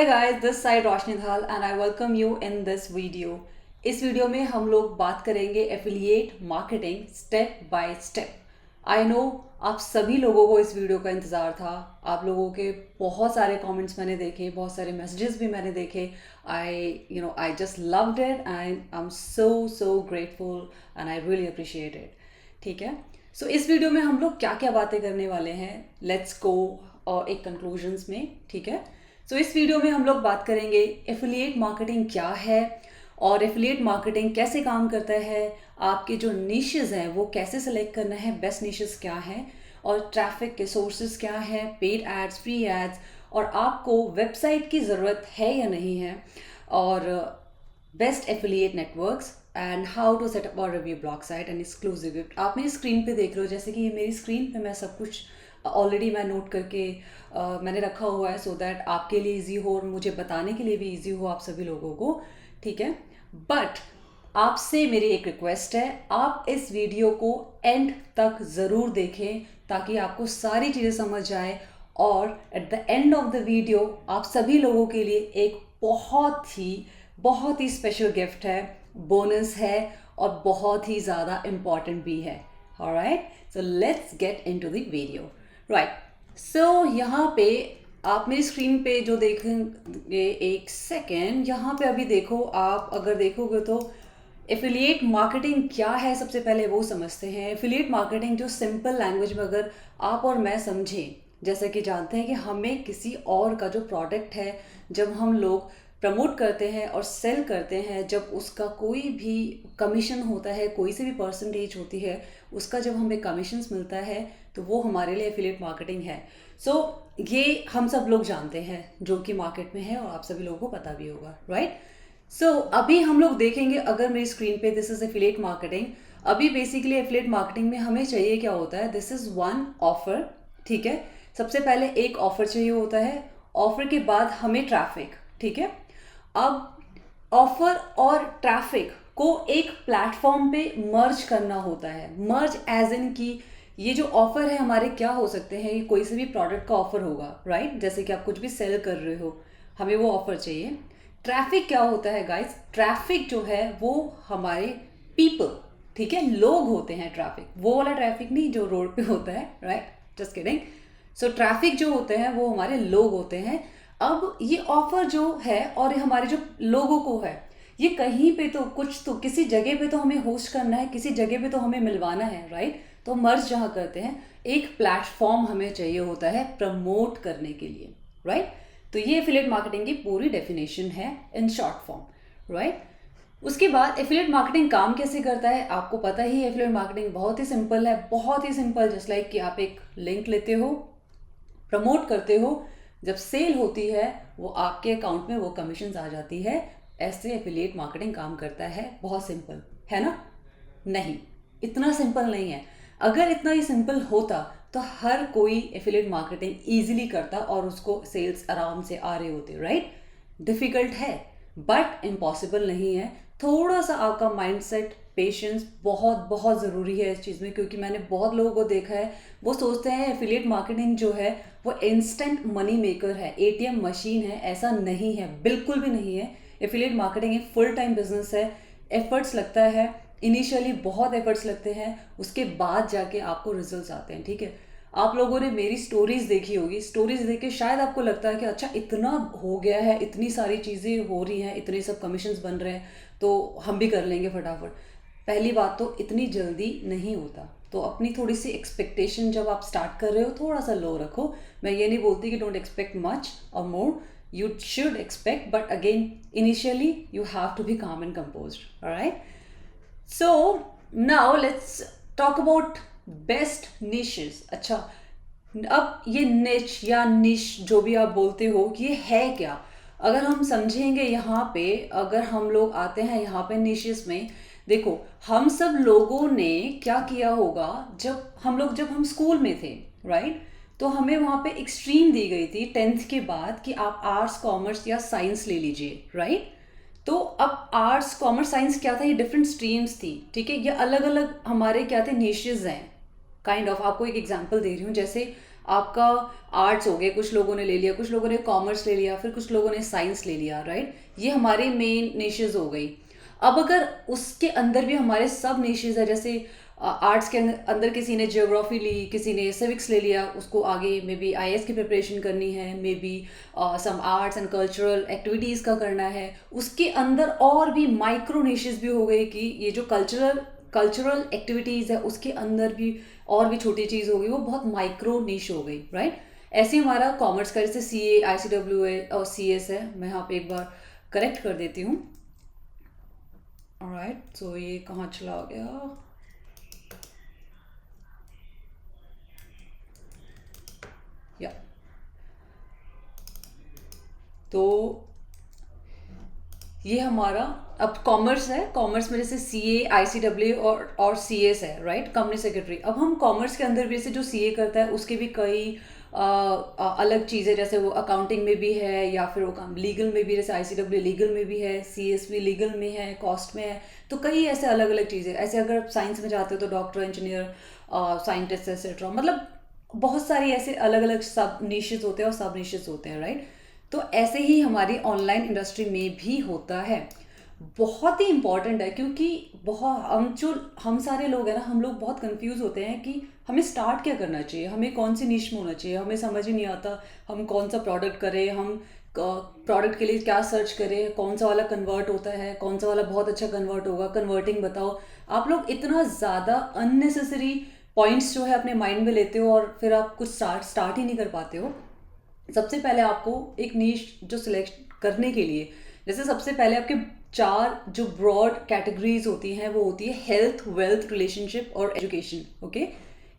Hi guys, this side रोशनी धाल and I welcome you in this video. इस video में हम लोग बात करेंगे affiliate marketing step by step. I know आप सभी लोगों को इस वीडियो का इंतज़ार था. आप लोगों के बहुत सारे कमेंट्स मैंने देखे, बहुत सारे मैसेजेस भी मैंने देखे. I just loved it and I am so grateful and I really appreciate it. ठीक है, सो इस वीडियो में हम लोग क्या क्या बातें करने वाले हैं, लेट्स गो एक कंक्लूजन्स में. ठीक है, सो इस वीडियो में हम लोग बात करेंगे एफिलिएट मार्केटिंग क्या है और एफिलिएट मार्केटिंग कैसे काम करता है, आपके जो निशेस हैं वो कैसे सेलेक्ट करना है, बेस्ट निशेस क्या हैं, और ट्रैफिक के सोर्सेज क्या हैं, पेड एड्स, फ्री एड्स, और आपको वेबसाइट की ज़रूरत है या नहीं है, और best affiliate networks and how to set up और review blog site and exclusive gift. आप मेरी स्क्रीन पे देख रहे हो, जैसे कि ये मेरी स्क्रीन पे मैं सब कुछ ऑलरेडी मैं नोट करके मैंने रखा हुआ है सो दैट आपके लिए ईजी हो और मुझे बताने के लिए भी ईजी हो आप सभी लोगों को. ठीक है, बट आपसे मेरी एक रिक्वेस्ट है, आप इस वीडियो को एंड तक ज़रूर देखें ताकि आपको सारी चीज़ें समझ आए, और at the end of the video आप सभी लोगों के लिए एक बहुत ही स्पेशल गिफ्ट है, बोनस है, और बहुत ही ज़्यादा इम्पॉर्टेंट भी है. Alright, so let's get into the video. Right, so यहाँ पे आप मेरी स्क्रीन पे जो देखेंगे, एक सेकेंड, यहाँ पे अभी देखो, आप अगर देखोगे तो एफिलिएट मार्केटिंग क्या है सबसे पहले वो समझते हैं. एफिलिएट मार्केटिंग जो सिंपल लैंग्वेज में अगर आप और मैं समझें, जैसे कि जानते हैं कि हमें किसी और का जो प्रोडक्ट है जब हम लोग प्रमोट करते हैं और सेल करते हैं, जब उसका कोई भी कमीशन होता है, कोई सी भी परसेंटेज होती है, उसका जब हमें कमीशंस मिलता है तो वो हमारे लिए एफिलिएट मार्केटिंग है. सो ये हम सब लोग जानते हैं जो कि मार्केट में है और आप सभी लोगों को पता भी होगा. राइट, सो अभी हम लोग देखेंगे, अगर मेरी स्क्रीन पे दिस इज एफिलिएट मार्केटिंग. अभी बेसिकली एफिलिएट मार्केटिंग में हमें चाहिए क्या होता है, दिस इज वन ऑफर. ठीक है, सबसे पहले एक ऑफर चाहिए होता है, ऑफर के बाद हमें ट्रैफिक. ठीक है, अब ऑफर और ट्रैफिक को एक प्लेटफॉर्म पे मर्ज करना होता है. मर्ज एज इन की ये जो ऑफर है हमारे क्या हो सकते हैं, ये कोई से भी प्रोडक्ट का ऑफर होगा. राइट, जैसे कि आप कुछ भी सेल कर रहे हो, हमें वो ऑफर चाहिए. ट्रैफिक क्या होता है गाइस, ट्रैफिक जो है वो हमारे पीपल, ठीक है, लोग होते हैं. ट्रैफिक वो वाला ट्रैफिक नहीं जो रोड पे होता है. Right, just kidding. So traffic जो होते हैं वो हमारे लोग होते हैं. अब ये ऑफर जो है और हमारे जो लोगों को है, ये कहीं पे तो कुछ तो किसी जगह पे तो हमें होस्ट करना है, किसी जगह पे तो हमें मिलवाना है. राइट, तो मर्ज जहाँ करते हैं, एक प्लेटफॉर्म हमें चाहिए होता है प्रमोट करने के लिए. राइट, तो ये एफिलिएट मार्केटिंग की पूरी डेफिनेशन है इन शॉर्ट फॉर्म. राइट, उसके बाद एफिलिएट मार्केटिंग काम कैसे करता है आपको पता ही है. एफिलिएट मार्केटिंग बहुत ही सिंपल है, बहुत ही सिंपल. जस्ट लाइक कि आप एक लिंक लेते हो, प्रमोट करते हो, जब सेल होती है वो आपके अकाउंट में वो कमीशंस आ जाती है. ऐसे एफिलिएट मार्केटिंग काम करता है. बहुत सिंपल है ना? नहीं, इतना सिंपल नहीं है. अगर इतना ही सिंपल होता तो हर कोई एफिलिएट मार्केटिंग इजीली करता और उसको सेल्स आराम से आ रहे होते. राइट, डिफिकल्ट है बट इम्पॉसिबल नहीं है. थोड़ा सा आपका माइंडसेट, पेशेंस बहुत ज़रूरी है इस चीज़ में, क्योंकि मैंने बहुत लोगों को देखा है, वो सोचते हैं एफिलिएट मार्केटिंग जो है वो इंस्टेंट मनी मेकर है, एटीएम मशीन है. ऐसा नहीं है, बिल्कुल भी नहीं है. एफिलिएट मार्केटिंग एक फुल टाइम बिजनेस है. एफर्ट्स लगता है, इनिशियली बहुत एफर्ट्स लगते हैं, उसके बाद जाके आपको रिजल्ट्स आते हैं. ठीक है, आप लोगों ने मेरी स्टोरीज देखी होगी, स्टोरीज देख के शायद आपको लगता है कि अच्छा इतना हो गया है, इतनी सारी चीज़ें हो रही हैं, इतने सब कमीशंस बन रहे हैं, तो हम भी कर लेंगे फटाफट. पहली बात तो इतनी जल्दी नहीं होता. तो अपनी थोड़ी सी एक्सपेक्टेशन जब आप स्टार्ट कर रहे हो थोड़ा सा लो रखो. मैं ये नहीं बोलती कि डोंट एक्सपेक्ट मच और मोर, you should expect, but again initially you have to be calm and composed. All right, so now let's talk about best niches. अच्छा, अब ये niche या niche जो भी आप बोलते हो कि ये है क्या, अगर हम समझेंगे यहाँ पे, अगर हम लोग आते हैं यहाँ पे niches में, देखो हम सब लोगों ने क्या किया होगा, जब हम स्कूल में थे. राइट, तो हमें वहाँ पे एक स्ट्रीम दी गई थी 10th के बाद कि आप आर्ट्स, कॉमर्स या साइंस ले लीजिए. राइट, तो अब आर्ट्स, कॉमर्स, साइंस क्या था, ये डिफरेंट स्ट्रीम्स थी. ठीक है, ये अलग अलग हमारे क्या थे, निशेस हैं. काइंड ऑफ आपको एक एग्जांपल दे रही हूँ। जैसे आपका आर्ट्स हो गए, कुछ लोगों ने ले लिया, कुछ लोगों ने कॉमर्स ले लिया, फिर कुछ लोगों ने साइंस ले लिया, राइट। ये हमारे मेन निशेज हो गई। अब अगर उसके अंदर भी हमारे सब निशेज है, जैसे आर्ट्स के अंदर किसी ने जियोग्राफी ली, किसी ने सिविक्स ले लिया, उसको आगे मे बी आईएएस की प्रिपरेशन करनी है, maybe some arts and cultural activities का करना है, उसके अंदर और भी माइक्रो निशेज भी हो गए कि ये जो कल्चरल एक्टिविटीज़ है उसके अंदर भी और भी छोटी चीज़ हो गई, वो बहुत माइक्रो निश हो गई, राइट। ऐसे हमारा कॉमर्स का जैसे सीए, आईसीडब्ल्यू है और सीएस है। मैं यहाँ पे एक बार करेक्ट कर देती हूँ। ऑलराइट, सो ये कहाँ चला गया? या तो ये हमारा अब कॉमर्स है। कॉमर्स में जैसे सीए, आईसीडब्ल्यू और सीएस है, राइट, कंपनी सेक्रेटरी। अब हम कॉमर्स के अंदर भी जैसे जो सीए करता है उसके भी कई अलग चीज़ें, जैसे वो अकाउंटिंग में भी है, या फिर वो काम लीगल में भी, जैसे आईसीडब्ल्यू लीगल में भी है, सीएस भी लीगल में है, कॉस्ट में है। तो कई ऐसे अलग अलग चीज़ें। ऐसे अगर आप साइंस में जाते हो तो डॉक्टर, इंजीनियर, साइंटिस्ट एक्सेट्रा, मतलब बहुत सारी ऐसे अलग अलग सब निशेस होते हैं और सब निशेस होते हैं, राइट। तो ऐसे ही हमारी ऑनलाइन इंडस्ट्री में भी होता है। बहुत ही इंपॉर्टेंट है, क्योंकि बहुत हम सारे लोग हैं ना, हम लोग बहुत कंफ्यूज होते हैं कि हमें स्टार्ट क्या करना चाहिए, हमें कौन सी निश में होना चाहिए। हमें समझ ही नहीं आता हम कौन सा प्रोडक्ट करें, हम प्रोडक्ट के लिए क्या सर्च करें, कौन सा वाला कन्वर्ट होता है, कौन सा वाला बहुत अच्छा कन्वर्ट होगा, कन्वर्टिंग बताओ। आप लोग इतना ज़्यादा अननेसेसरी पॉइंट्स जो है अपने माइंड में लेते हो और फिर आप कुछ स्टार्ट ही नहीं कर पाते हो। सबसे पहले आपको एक नीश जो सिलेक्ट करने के लिए, जैसे सबसे पहले आपके 4 जो ब्रॉड कैटेगरीज होती हैं वो होती है हेल्थ, वेल्थ, रिलेशनशिप और एजुकेशन, ओके।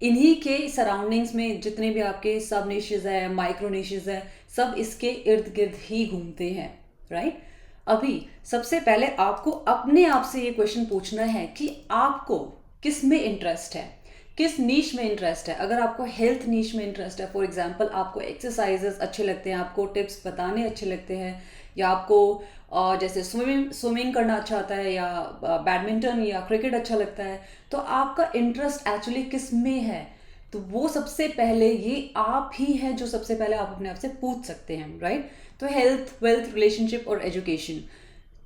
इन्हीं के सराउंडिंग्स में जितने भी आपके सब निशेज है, माइक्रो निशेज है, सब इसके इर्द गिर्द ही घूमते हैं, राइट। अभी सबसे पहले आपको अपने आप से ये क्वेश्चन पूछना है कि आपको किस में इंटरेस्ट है, किस नीश में इंटरेस्ट है। अगर आपको हेल्थ नीश में इंटरेस्ट है, फॉर एग्जांपल आपको एक्सरसाइजेस अच्छे लगते हैं, आपको टिप्स बताने अच्छे लगते हैं, या आपको जैसे स्विमिंग करना अच्छा आता है, या बैडमिंटन या क्रिकेट अच्छा लगता है, तो आपका इंटरेस्ट एक्चुअली किस में है। तो वो सबसे पहले ये आप ही हैं जो सबसे पहले आप अपने आप से पूछ सकते हैं, राइट। तो हेल्थ, वेल्थ, रिलेशनशिप और एजुकेशन,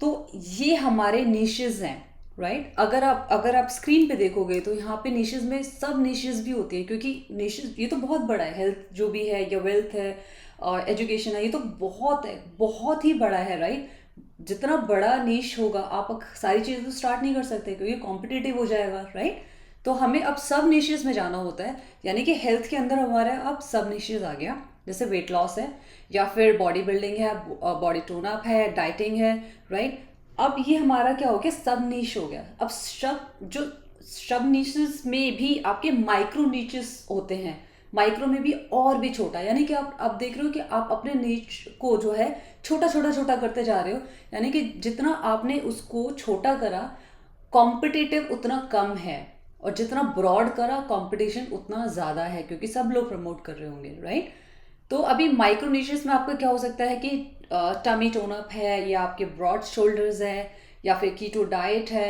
तो ये हमारे निशेज हैं, राइट। अगर आप स्क्रीन पे देखोगे तो यहाँ पे निशेज में सब निशेज भी होती है, क्योंकि निशेज ये तो बहुत बड़ा है। हेल्थ जो भी है, या वेल्थ है और एजुकेशन है, ये तो बहुत है, बहुत ही बड़ा है, राइट। जितना बड़ा निश होगा आप सारी चीज़ें तो स्टार्ट नहीं कर सकते, क्योंकि कॉम्पिटिटिव हो जाएगा, राइट। तो हमें अब सब निशेज में जाना होता है, यानी कि हेल्थ के अंदर हमारा अब सब निशेज आ गया। जैसे वेट लॉस है, या फिर बॉडी बिल्डिंग है, बॉडी टोन अप है, डाइटिंग है, राइट। अब ये हमारा क्या हो गया, सब नीश हो गया। अब सब नीचेस में भी आपके माइक्रो नीचेस होते हैं, माइक्रो में भी और भी छोटा, यानी कि आप देख रहे हो कि आप अपने नीच को जो है छोटा छोटा छोटा करते जा रहे हो। यानी कि जितना आपने उसको छोटा करा, कॉम्पिटिटिव उतना कम है, और जितना ब्रॉड करा कंपटीशन उतना ज़्यादा है, क्योंकि सब लोग प्रमोट कर रहे होंगे, राइट। तो अभी माइक्रो निशेस में आपका क्या हो सकता है कि टमी टोन अप है, या आपके ब्रॉड शोल्डर्स है, या फिर कीटो डाइट है,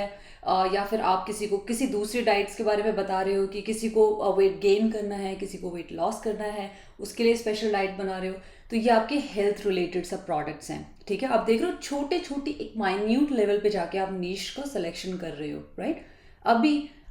या फिर आप किसी को किसी दूसरी डाइट्स के बारे में बता रहे हो कि किसी को वेट गेन करना है, किसी को वेट लॉस करना है, उसके लिए स्पेशल डाइट बना रहे हो। तो ये आपके हेल्थ रिलेटेड सब प्रोडक्ट्स हैं, ठीक है। आप देख रहे हो छोटे छोटे एक माइन्यूट लेवल पे जाके आप नीश का सिलेक्शन कर रहे हो, राइट।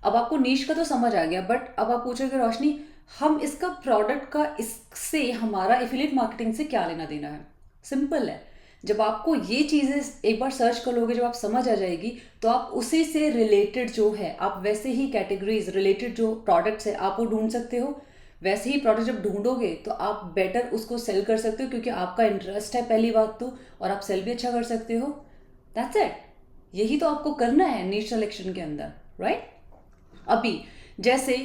अब आपको नीश का तो समझ आ गया, बट अब आप पूछोगे रोशनी हम इसका प्रोडक्ट का इससे हमारा एफिलिएट मार्केटिंग से क्या लेना देना है। सिंपल है, जब आपको ये चीज़ें एक बार सर्च कर लोगे, जब आप समझ आ जाएगी, तो आप उसी से रिलेटेड जो है, आप वैसे ही कैटेगरीज रिलेटेड जो प्रोडक्ट्स है आप वो ढूंढ सकते हो। वैसे ही प्रोडक्ट जब ढूंढोगे तो आप बेटर उसको सेल कर सकते हो, क्योंकि आपका इंटरेस्ट है पहली बात तो, और आप सेल भी अच्छा कर सकते हो। दैट्स इट, यही तो आपको करना है नीश सिलेक्शन के अंदर, राइट। अभी जैसे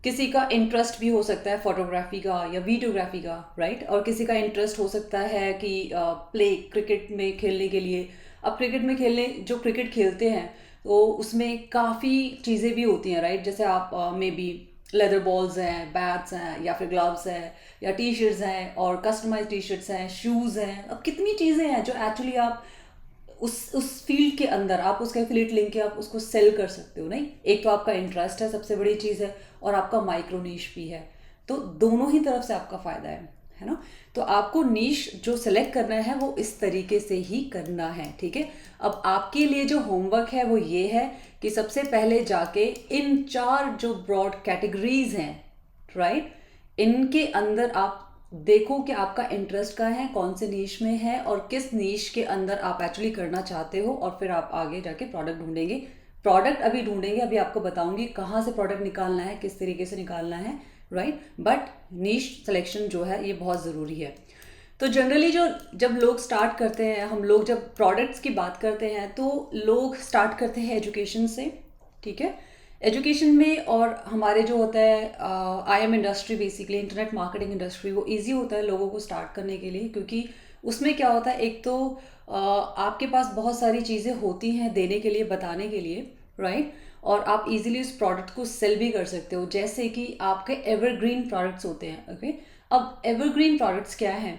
किसी का इंटरेस्ट भी हो सकता है फोटोग्राफी का या वीडियोग्राफी का, राइट। और किसी का इंटरेस्ट हो सकता है कि प्ले क्रिकेट में खेलने के लिए। अब क्रिकेट में खेलने जो क्रिकेट खेलते हैं तो उसमें काफ़ी चीज़ें भी होती हैं, राइट। जैसे आप मे बी लेदर बॉल्स हैं, बैट्स हैं, या फिर ग्लव्स हैं, या टी शर्ट्स हैं, और कस्टमाइज टी शर्ट्स हैं, शूज़ हैं। अब कितनी चीज़ें हैं जो एक्चुअली आप उस फील्ड के अंदर आप उसका एफिलिएट लिंक के आप उसको सेल कर सकते हो। नहीं, एक तो आपका इंटरेस्ट है, सबसे बड़ी चीज़ है, और आपका माइक्रो नीश भी है। तो दोनों ही तरफ से आपका फायदा है ना। तो आपको नीश जो सिलेक्ट करना है वो इस तरीके से ही करना है, ठीक है। अब आपके लिए जो होमवर्क है वो ये है कि सबसे पहले जाके इन 4 जो ब्रॉड कैटेगरीज हैं, राइट, इनके अंदर आप देखो कि आपका इंटरेस्ट का है, कौन से नीश में है और किस नीश के अंदर आप एक्चुअली करना चाहते हो, और फिर आप आगे जाके प्रोडक्ट ढूंढेंगे। प्रोडक्ट अभी ढूंढेंगे, अभी आपको बताऊंगी कहाँ से प्रोडक्ट निकालना है, किस तरीके से निकालना है, राइट। बट नीश सिलेक्शन जो है ये बहुत ज़रूरी है। तो जनरली जब लोग स्टार्ट करते हैं, हम लोग जब प्रोडक्ट्स की बात करते हैं तो लोग स्टार्ट करते हैं एजुकेशन से, ठीक है। एजुकेशन में और हमारे जो होता है IM industry, basically internet marketing industry, वो इजी होता है लोगों को स्टार्ट करने के लिए, क्योंकि उसमें क्या होता है, एक तो आपके पास बहुत सारी चीज़ें होती हैं देने के लिए, बताने के लिए, राइट। और आप इजीली उस प्रोडक्ट को सेल भी कर सकते हो, जैसे कि आपके एवरग्रीन प्रोडक्ट्स होते हैं, ओके। अब एवरग्रीन प्रोडक्ट्स क्या हैं?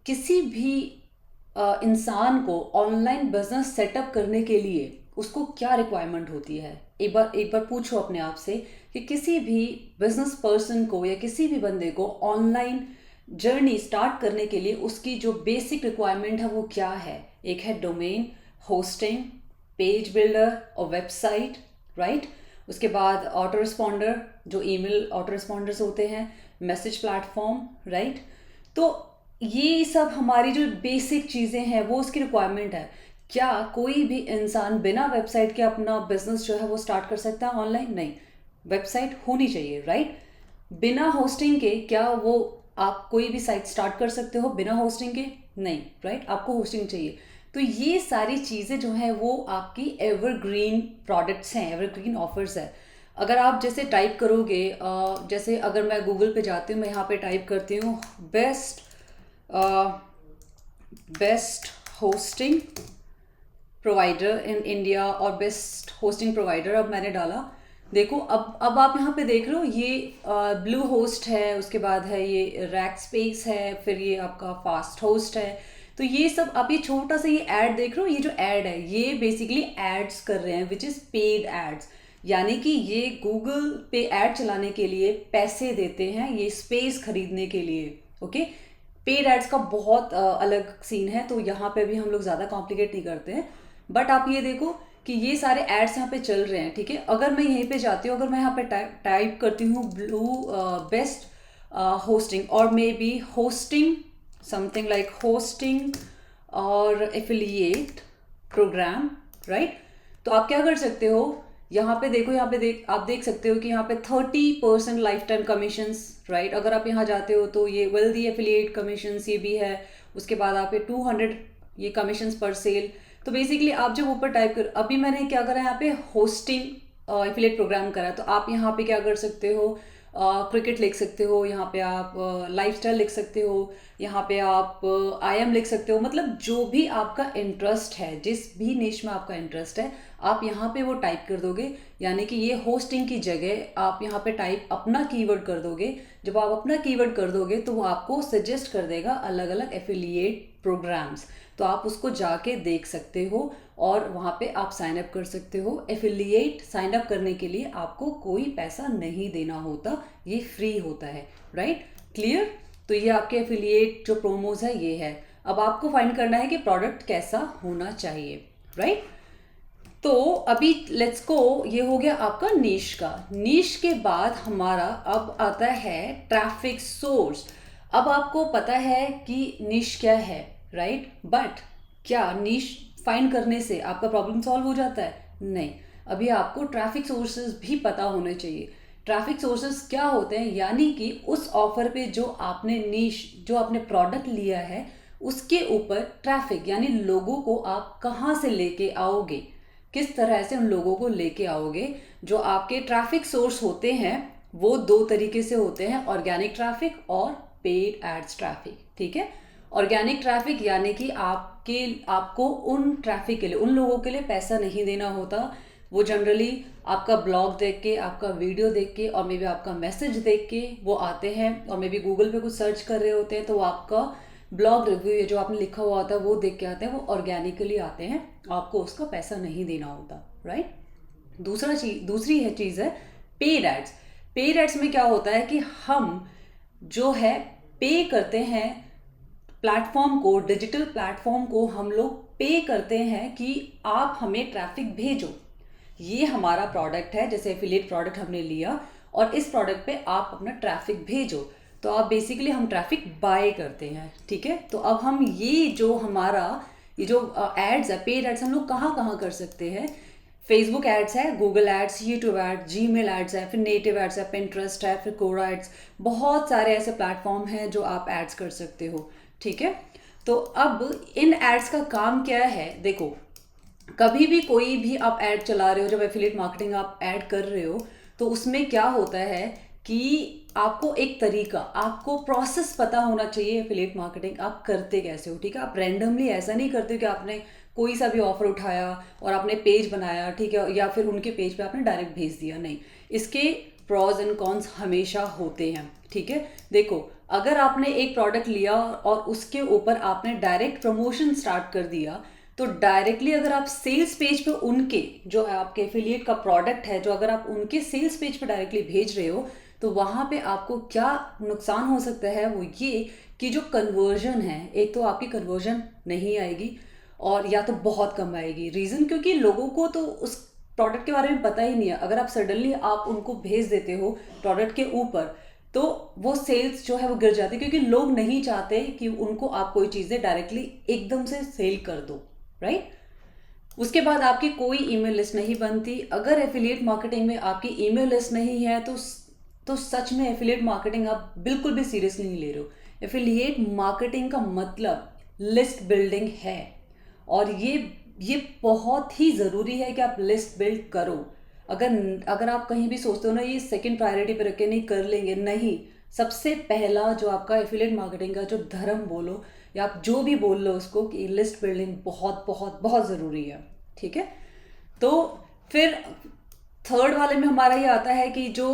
किसी भी इंसान को ऑनलाइन बिजनेस सेटअप करने के लिए उसको क्या रिक्वायरमेंट होती है, एक बार पूछो अपने आप से कि किसी भी बिजनेस पर्सन को या किसी भी बंदे को ऑनलाइन जर्नी स्टार्ट करने के लिए उसकी जो बेसिक रिक्वायरमेंट है वो क्या है। एक है डोमेन, होस्टिंग, पेज बिल्डर और वेबसाइट, राइट। उसके बाद ऑटो रिस्पॉन्डर, जो ईमेल ऑटो रिस्पॉन्डर्स होते हैं, मैसेज प्लेटफॉर्म, राइट। तो ये सब हमारी जो बेसिक चीज़ें हैं वो उसकी रिक्वायरमेंट है। क्या कोई भी इंसान बिना वेबसाइट के अपना बिजनेस जो है वो स्टार्ट कर सकता है ऑनलाइन? नहीं, वेबसाइट होनी चाहिए, राइट। बिना होस्टिंग के क्या वो आप कोई भी साइट स्टार्ट कर सकते हो बिना होस्टिंग के? नहीं, राइट, आपको होस्टिंग चाहिए। तो ये सारी चीज़ें जो हैं वो आपकी एवरग्रीन प्रोडक्ट्स हैं, एवरग्रीन ऑफर्स है। अगर आप जैसे टाइप करोगे, जैसे अगर मैं गूगल पे जाती हूँ, मैं यहाँ पे टाइप करती हूँ best hosting provider in India और बेस्ट होस्टिंग प्रोवाइडर, अब मैंने डाला, देखो अब आप यहाँ पे देख रहे हो, ये ब्लू होस्ट है, उसके बाद है ये रैक स्पेस है, फिर ये आपका फास्ट होस्ट है। तो ये सब आप ये छोटा सा ये ऐड देख रहे हो, ये जो ऐड है ये बेसिकली एड्स कर रहे हैं, विच इज़ पेड एड्स, यानी कि ये गूगल पे ऐड चलाने के लिए पैसे देते हैं, ये स्पेस खरीदने के लिए, ओके। पेड एड्स का बहुत अलग सीन है, तो यहाँ पे भी हम लोग ज़्यादा कॉम्प्लिकेट नहीं करते हैं। बट आप ये देखो कि ये सारे एड्स यहाँ पे चल रहे हैं, ठीक है। अगर मैं यहीं पे जाती हूँ, अगर मैं यहाँ पे टाइप करती हूँ ब्लू बेस्ट होस्टिंग और may be hosting something like hosting और एफिलिएट प्रोग्राम, राइट। तो आप क्या कर सकते हो, यहाँ पे देखो, यहाँ पे आप देख सकते हो कि यहाँ पे 30% लाइफ टाइम कमीशंस, राइट। अगर आप यहाँ जाते हो तो ये वेल्दी एफिलिएट कमीशंस ये भी है, उसके बाद आप ये 200 ये कमीशंस पर सेल। तो बेसिकली आप जब ऊपर टाइप कर, अभी मैंने क्या करा यहाँ पे होस्टिंग एफिलिएट प्रोग्राम करा, तो आप यहाँ पे क्या कर सकते हो, क्रिकेट लिख सकते हो, यहाँ पे आप लाइफस्टाइल लिख सकते हो, यहाँ पे आप IM लिख सकते हो, मतलब जो भी आपका इंटरेस्ट है, जिस भी निश में आपका इंटरेस्ट है आप यहाँ पे वो टाइप कर दोगे। यानी कि ये होस्टिंग की जगह आप यहाँ पे टाइप अपना कीवर्ड कर दोगे। जब आप अपना कीवर्ड कर दोगे तो वो आपको सजेस्ट कर देगा अलग अलग एफिलिएट प्रोग्राम्स, तो आप उसको जाके देख सकते हो और वहाँ पे आप साइन अप कर सकते हो। एफिलिएट साइन अप करने के लिए आपको कोई पैसा नहीं देना होता, ये फ्री होता है, राइट, क्लियर। तो ये आपके एफिलिएट जो प्रोमोज है ये है। अब आपको फाइंड करना है कि प्रोडक्ट कैसा होना चाहिए, राइट। तो अभी लेट्स गो, ये हो गया आपका नीश का। नीश के बाद हमारा अब आता है ट्रैफिक सोर्स। अब आपको पता है कि नीश क्या है, राइट, बट क्या नीश फाइंड करने से आपका प्रॉब्लम सॉल्व हो जाता है? नहीं, अभी आपको ट्रैफिक सोर्सेज भी पता होने चाहिए। ट्रैफिक सोर्सेज क्या होते हैं, यानी कि उस ऑफर पे जो आपने नीश, जो आपने प्रोडक्ट लिया है उसके ऊपर ट्रैफिक, यानी लोगों को आप कहाँ से लेके आओगे, किस तरह से उन लोगों को लेके आओगे। जो आपके ट्रैफिक सोर्स होते हैं वो 2 तरीके से होते हैं, ऑर्गेनिक ट्रैफिक और पेड एड्स ट्रैफिक, ठीक है। ऑर्गेनिक ट्रैफिक यानी कि आपको उन ट्रैफिक के लिए, उन लोगों के लिए पैसा नहीं देना होता। वो जनरली आपका ब्लॉग देख के, आपका वीडियो देख के और मे बी आपका मैसेज देख के वो आते हैं, और मे बी गूगल पे कुछ सर्च कर रहे होते हैं तो वो आपका ब्लॉग रिव्यू जो आपने लिखा हुआ होता है वो देख के आते हैं, वो ऑर्गेनिकली आते हैं, आपको उसका पैसा नहीं देना होता, राइट। दूसरी चीज़ है पेड एड्स। पेड एड्स में क्या होता है कि हम जो है पे करते हैं प्लेटफॉर्म को, डिजिटल प्लेटफॉर्म को हम लोग पे करते हैं कि आप हमें ट्रैफिक भेजो। ये हमारा प्रोडक्ट है, जैसे एफिलिएट प्रोडक्ट हमने लिया और इस प्रोडक्ट पे आप अपना ट्रैफिक भेजो, तो आप बेसिकली हम ट्रैफिक बाय करते हैं, ठीक है। तो अब हम ये जो हमारा ये जो एड्स है, पेड एड्स, हम लोग कहाँ कहाँ कर सकते हैं। फेसबुक एड्स है, Google ads, YouTube ads, Gmail ads है, फिर नेटिव एड्स है, पिंटरेस्ट है, फिर कोरा एड्स, बहुत सारे ऐसे प्लेटफॉर्म हैं जो आप एड्स कर सकते हो, ठीक है। तो अब इन एड्स का काम क्या है, देखो कभी भी कोई भी आप ऐड चला रहे हो, जब एफिलिएट मार्केटिंग आप ऐड कर रहे हो तो उसमें क्या होता है कि आपको एक तरीका, आपको प्रोसेस पता होना चाहिए एफिलिएट मार्केटिंग आप करते कैसे हो, ठीक है। आप रैंडमली ऐसा नहीं करते हो कि आपने कोई सा भी ऑफर उठाया और आपने पेज बनाया, ठीक है, या फिर उनके पेज पे आपने डायरेक्ट भेज दिया, नहीं। इसके प्रॉज एंड कॉन्स हमेशा होते हैं, ठीक है। देखो अगर आपने एक प्रोडक्ट लिया और उसके ऊपर आपने डायरेक्ट प्रमोशन स्टार्ट कर दिया, तो डायरेक्टली अगर आप सेल्स पेज पे उनके जो है आपके एफिलिएट का प्रोडक्ट है, जो अगर आप उनके सेल्स पेज पे डायरेक्टली भेज रहे हो, तो वहाँ पे आपको क्या नुकसान हो सकता है, वो ये कि जो कन्वर्जन है, एक तो आपकी कन्वर्जन नहीं आएगी और या तो बहुत कम आएगी। रीज़न क्योंकि लोगों को तो उस प्रोडक्ट के बारे में पता ही नहीं है। अगर आप सडनली आप उनको भेज देते हो प्रोडक्ट के ऊपर, तो वो सेल्स जो है वो गिर जाती है, क्योंकि लोग नहीं चाहते कि उनको आप कोई चीज़ें डायरेक्टली एकदम से सेल कर दो, राइट। उसके बाद आपकी कोई ईमेल लिस्ट नहीं बनती। अगर एफिलिएट मार्केटिंग में आपकी ईमेल लिस्ट नहीं है तो सच में एफिलिएट मार्केटिंग आप बिल्कुल भी सीरियसली नहीं ले रहे हो। एफिलिएट मार्केटिंग का मतलब लिस्ट बिल्डिंग है और ये बहुत ही ज़रूरी है कि आप लिस्ट बिल्ड करो। अगर आप कहीं भी सोचते हो ना ये सेकंड प्रायोरिटी पे रख के नहीं कर लेंगे, नहीं। सबसे पहला जो आपका एफिलिएट मार्केटिंग का जो धर्म बोलो या आप जो भी बोल लो उसको, कि लिस्ट बिल्डिंग बहुत बहुत बहुत ज़रूरी है, ठीक है। तो फिर थर्ड वाले में हमारा ये आता है कि जो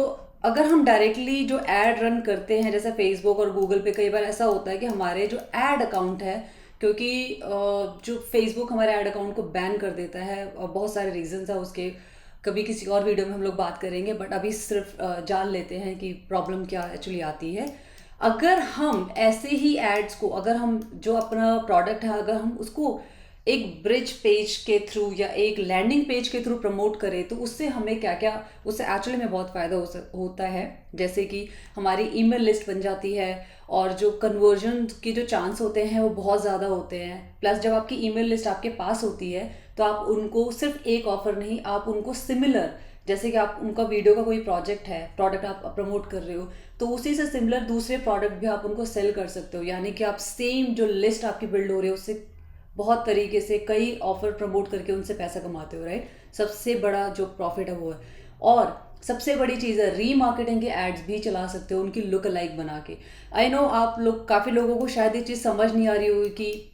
अगर हम डायरेक्टली जो एड रन करते हैं, जैसे फेसबुक और गूगल पे, कई बार ऐसा होता है कि हमारे जो एड अकाउंट है, क्योंकि जो फेसबुक हमारे ऐड अकाउंट को बैन कर देता है और बहुत सारे रीजंस है उसके, कभी किसी और वीडियो में हम लोग बात करेंगे, बट अभी सिर्फ जान लेते हैं कि प्रॉब्लम क्या एक्चुअली आती है। अगर हम ऐसे ही एड्स को, अगर हम जो अपना प्रोडक्ट है अगर हम उसको एक ब्रिज पेज के थ्रू या एक लैंडिंग पेज के थ्रू प्रमोट करें, तो उससे हमें क्या क्या, उससे एक्चुअली में बहुत फ़ायदा होता है। जैसे कि हमारी ईमेल लिस्ट बन जाती है और जो कन्वर्जन के जो चांस होते हैं वो बहुत ज़्यादा होते हैं। प्लस जब आपकी ईमेल लिस्ट आपके पास होती है तो आप उनको सिर्फ एक ऑफ़र नहीं, आप उनको सिमिलर, जैसे कि आप उनका वीडियो का कोई प्रोजेक्ट है, प्रोडक्ट आप प्रमोट कर रहे हो, तो उसी से सिमिलर दूसरे प्रोडक्ट भी आप उनको सेल कर सकते हो। यानी कि आप सेम जो लिस्ट आपकी बिल्ड हो रही है उससे बहुत तरीके से कई ऑफर प्रमोट करके उनसे पैसा कमाते हो, राइट। सबसे बड़ा जो प्रॉफिट है वो है। और सबसे बड़ी चीज़ है, रीमार्केटिंग के एड्स भी चला सकते हो उनकी लुक अलाइक बना के। आई नो आप लोग, काफ़ी लोगों को शायद ये चीज़ समझ नहीं आ रही होगी कि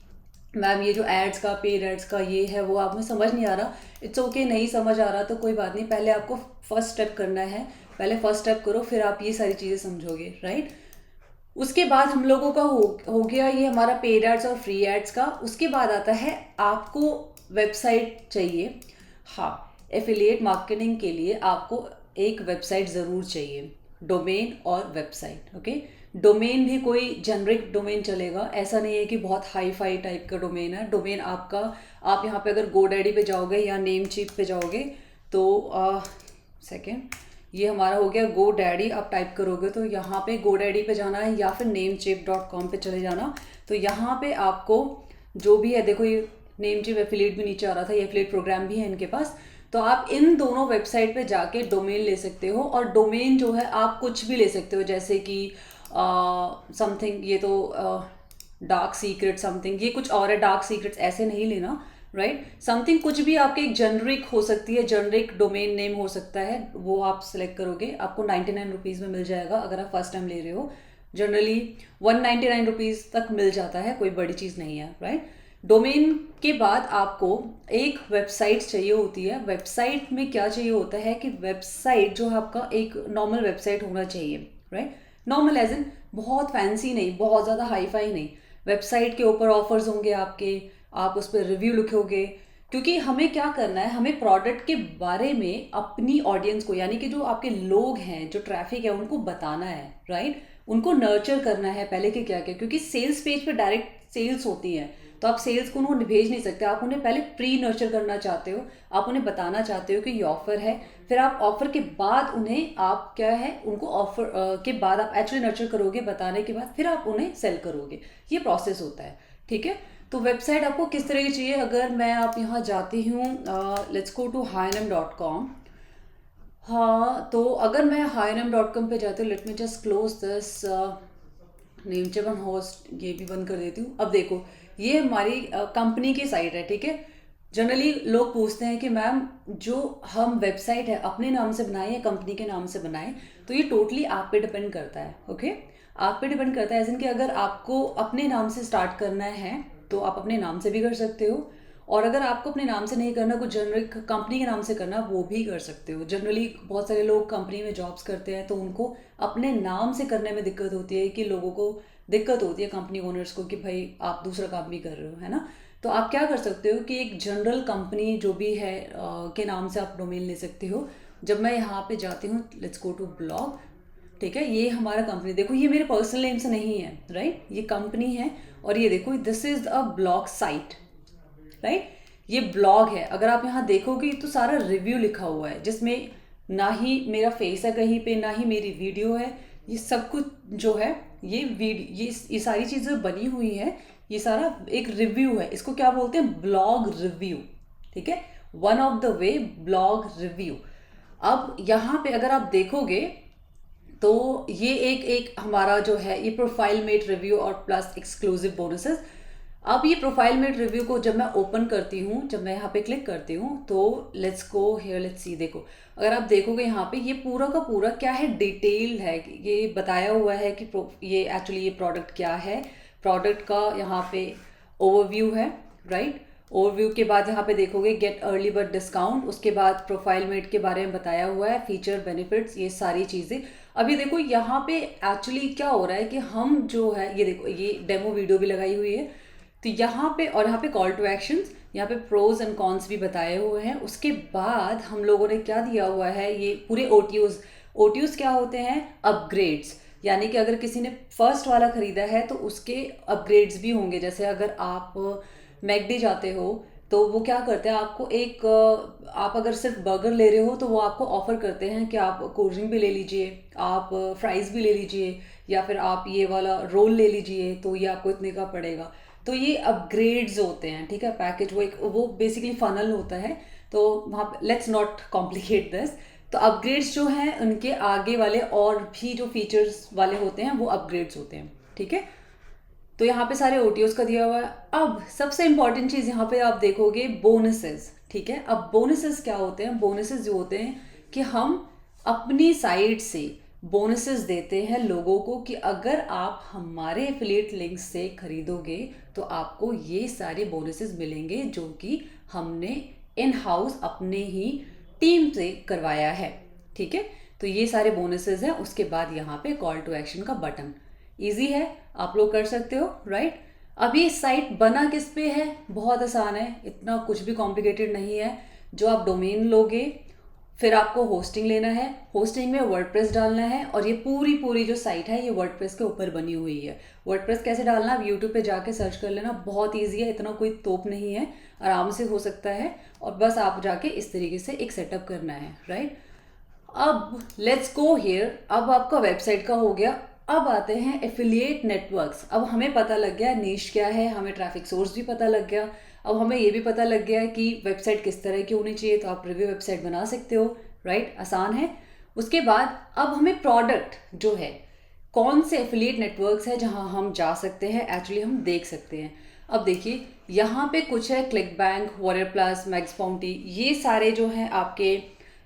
मैम ये जो एड्स का, पेड एड्स का ये है वो आप में समझ नहीं आ रहा। इट्स ओके, नहीं समझ आ रहा तो कोई बात नहीं, पहले आपको फर्स्ट स्टेप करना है। पहले फर्स्ट स्टेप करो, फिर आप ये सारी चीज़ें समझोगे, राइट। उसके बाद हम लोगों का हो गया ये हमारा पेड एड्स और फ्री एड्स का। उसके बाद आता है आपको वेबसाइट चाहिए। हाँ, एफिलिएट मार्केटिंग के लिए आपको एक वेबसाइट ज़रूर चाहिए, डोमेन और वेबसाइट, ओके। डोमेन भी कोई जेनरिक डोमेन चलेगा, ऐसा नहीं है कि बहुत हाई फाई टाइप का डोमेन है। डोमेन आपका, आप यहाँ पे अगर गोडैडी पे जाओगे या नेम चीप पे जाओगे तो सेकेंड, ये हमारा हो गया गो डैडी। आप टाइप करोगे तो यहाँ पे गो डैडी पे जाना है या फिर namecheap.com पे चले जाना। तो यहाँ पे आपको जो भी है, देखो ये नेमचेप एफिलिएट भी नीचे आ रहा था, ये एफिलिएट प्रोग्राम भी है इनके पास। तो आप इन दोनों वेबसाइट पे जाके डोमेन ले सकते हो। और डोमेन जो है आप कुछ भी ले सकते हो, जैसे कि समथिंग, ये तो डार्क सीक्रेट समथिंग, ये कुछ और है, डार्क सीक्रेट्स ऐसे नहीं लेना, राइट। समथिंग कुछ भी आपके एक जनरिक हो सकती है, जनरिक डोमेन नेम हो सकता है, वो आप सिलेक्ट करोगे, आपको 99 रुपीज़ में मिल जाएगा अगर आप फर्स्ट टाइम ले रहे हो। जनरली 199 रुपीज़ तक मिल जाता है, कोई बड़ी चीज़ नहीं है, राइट। डोमेन के बाद आपको एक वेबसाइट चाहिए होती है। वेबसाइट में क्या चाहिए होता है कि वेबसाइट जो आपका एक नॉर्मल वेबसाइट होना चाहिए, राइट। नॉर्मल एज इन बहुत फैंसी नहीं, बहुत ज़्यादा हाई फाई नहीं। वेबसाइट के ऊपर ऑफर्स होंगे आपके, आप उस पर रिव्यू लिखोगे, क्योंकि हमें क्या करना है, हमें प्रोडक्ट के बारे में अपनी ऑडियंस को, यानी कि जो आपके लोग हैं, जो ट्रैफिक है, उनको बताना है, राइट। उनको नर्चर करना है पहले कि क्या क्या, क्योंकि सेल्स पेज पे डायरेक्ट सेल्स होती है, तो आप सेल्स को उन्हें भेज नहीं सकते, आप उन्हें पहले प्री नर्चर करना चाहते हो, आप उन्हें बताना चाहते हो कि ये ऑफर है, फिर आप ऑफर के बाद उन्हें आप क्या है, उनको ऑफर के बाद आप एक्चुअली नर्चर करोगे, बताने के बाद फिर आप उन्हें सेल करोगे। ये प्रोसेस होता है, ठीक है। तो वेबसाइट आपको किस तरह की चाहिए, अगर मैं आप यहाँ जाती हूँ, लेट्स गो टू hinam.com। हाँ, तो अगर मैं hinam.com पे जाती हूँ, let me just close this Namecheap host, ये भी बंद कर देती हूँ। अब देखो, ये हमारी कंपनी की साइट है, ठीक है। जनरली लोग पूछते हैं कि मैम जो हम वेबसाइट है अपने नाम से बनाए या कंपनी के नाम से बनाए, तो ये टोटली आप पे डिपेंड करता है, ओके। आप पे डिपेंड करता है, एज इन कि अगर आपको अपने नाम से स्टार्ट करना है तो आप अपने नाम से भी कर सकते हो, और अगर आपको अपने नाम से नहीं करना, कुछ जनरिक कंपनी के नाम से करना, वो भी कर सकते हो। जनरली बहुत सारे लोग कंपनी में जॉब्स करते हैं, तो उनको अपने नाम से करने में दिक्कत होती है, कि लोगों को दिक्कत होती है, कंपनी ओनर्स को, कि भाई आप दूसरा काम भी कर रहे हो, है ना। तो आप क्या कर सकते हो कि एक जनरल कंपनी जो भी है के नाम से आप डोमेन ले सकते हो। जब मैं यहाँ पे जाती हूँ, लेट्स गो टू ब्लॉग, ठीक है। ये हमारा कंपनी, देखो ये मेरे पर्सनल नेम से नहीं है, राइट, ये कंपनी है। और ये देखो, this is a blog site, right. ये ब्लॉग है, अगर आप यहाँ देखोगे तो सारा रिव्यू लिखा हुआ है, जिसमें ना ही मेरा फेस है कहीं पे, ना ही मेरी वीडियो है। ये सब कुछ जो है, ये वीडियो, ये सारी चीज़ें बनी हुई है, ये सारा एक रिव्यू है। इसको क्या बोलते हैं, ब्लॉग रिव्यू, ठीक है। One of the way blog review. अब यहाँ पे अगर आप देखोगे तो ये एक एक हमारा जो है, ये प्रोफाइल मेड रिव्यू और प्लस एक्सक्लूसिव बोनसेस। अब ये प्रोफाइल मेड रिव्यू को जब मैं ओपन करती हूँ, जब मैं यहाँ पे क्लिक करती हूँ, तो let's go here, let's see. देखो, अगर आप देखोगे यहाँ पे, ये पूरा का पूरा क्या है, डिटेल्ड है। ये बताया हुआ है कि ये एक्चुअली ये प्रोडक्ट क्या है, प्रोडक्ट का यहाँ पे ओवरव्यू है, राइट। ओवरव्यू के बाद यहाँ पे देखोगे गेट अर्ली बर्ड डिस्काउंट, उसके बाद प्रोफाइल मेड के बारे में बताया हुआ है, फीचर बेनिफिट्स, ये सारी चीज़ें। अभी देखो यहाँ पे एक्चुअली क्या हो रहा है कि हम जो है, ये देखो, ये डेमो वीडियो भी लगाई हुई है, तो यहाँ पे, और यहाँ पे कॉल टू एक्शंस, यहाँ पे प्रोज एंड कॉन्स भी बताए हुए हैं। उसके बाद हम लोगों ने क्या दिया हुआ है, ये पूरे ओटीयूज। ओटीयूज क्या होते हैं, अपग्रेड्स, यानी कि अगर किसी ने फर्स्ट वाला खरीदा है तो उसके अपग्रेड्स भी होंगे। जैसे अगर आप मैकडी जाते हो, तो वो क्या करते हैं, आपको एक आप अगर सिर्फ बर्गर ले रहे हो तो वो आपको ऑफर करते हैं कि आप कोल्ड ड्रिंक भी ले लीजिए, आप फ्राइज़ भी ले लीजिए, या फिर आप ये वाला रोल ले लीजिए, तो ये आपको इतने का पड़ेगा। तो ये अपग्रेड्स होते हैं, ठीक है। पैकेज वो बेसिकली फनल होता है। तो वहाँ पे लेट्स नॉट कॉम्प्लिकेट दिस। तो अपग्रेड्स जो हैं, उनके आगे वाले और भी जो फीचर्स वाले होते हैं, वो अपग्रेड्स होते हैं, ठीक है। तो यहाँ पे सारे ओटीओस का दिया हुआ है। अब सबसे इंपॉर्टेंट चीज़ यहाँ पे आप देखोगे, बोनसेस, ठीक है। अब बोनसेस क्या होते हैं, बोनसेस जो होते हैं कि हम अपनी साइट से बोनसेस देते हैं लोगों को, कि अगर आप हमारे एफिलिएट लिंक से खरीदोगे तो आपको ये सारे बोनसेस मिलेंगे, जो कि हमने इन हाउस अपने ही टीम से करवाया है, ठीक है। तो ये सारे बोनसेस हैं। उसके बाद यहाँ पे कॉल टू एक्शन का बटन, इजी है, आप लोग कर सकते हो, राइट। अब ये साइट बना किस पे है, बहुत आसान है, इतना कुछ भी कॉम्प्लिकेटेड नहीं है। जो आप डोमेन लोगे, फिर आपको होस्टिंग लेना है, होस्टिंग में वर्डप्रेस डालना है, और ये पूरी जो साइट है, ये वर्डप्रेस के ऊपर बनी हुई है। वर्डप्रेस कैसे डालना, आप यूट्यूब पे जाके सर्च कर लेना, बहुत ईजी है, इतना कोई तोप नहीं है, आराम से हो सकता है। और बस आप जाके इस तरीके से एक सेटअप करना है, राइट। अब लेट्स गो हियर, अब आपका वेबसाइट का हो गया। अब आते हैं एफिलिएट नेटवर्क्स। अब हमें पता लग गया नीश क्या है, हमें ट्रैफिक सोर्स भी पता लग गया। अब हमें ये भी पता लग गया कि वेबसाइट किस तरह की होनी चाहिए, तो आप रिव्यू वेबसाइट बना सकते हो, राइट, आसान है। उसके बाद अब हमें प्रोडक्ट जो है, कौन से एफिलिएट नेटवर्क्स है जहां हम जा सकते हैं, एक्चुअली हम देख सकते हैं। अब देखिए, यहाँ पे कुछ है, click bank, warrior plus, max bounty, ये सारे जो हैं आपके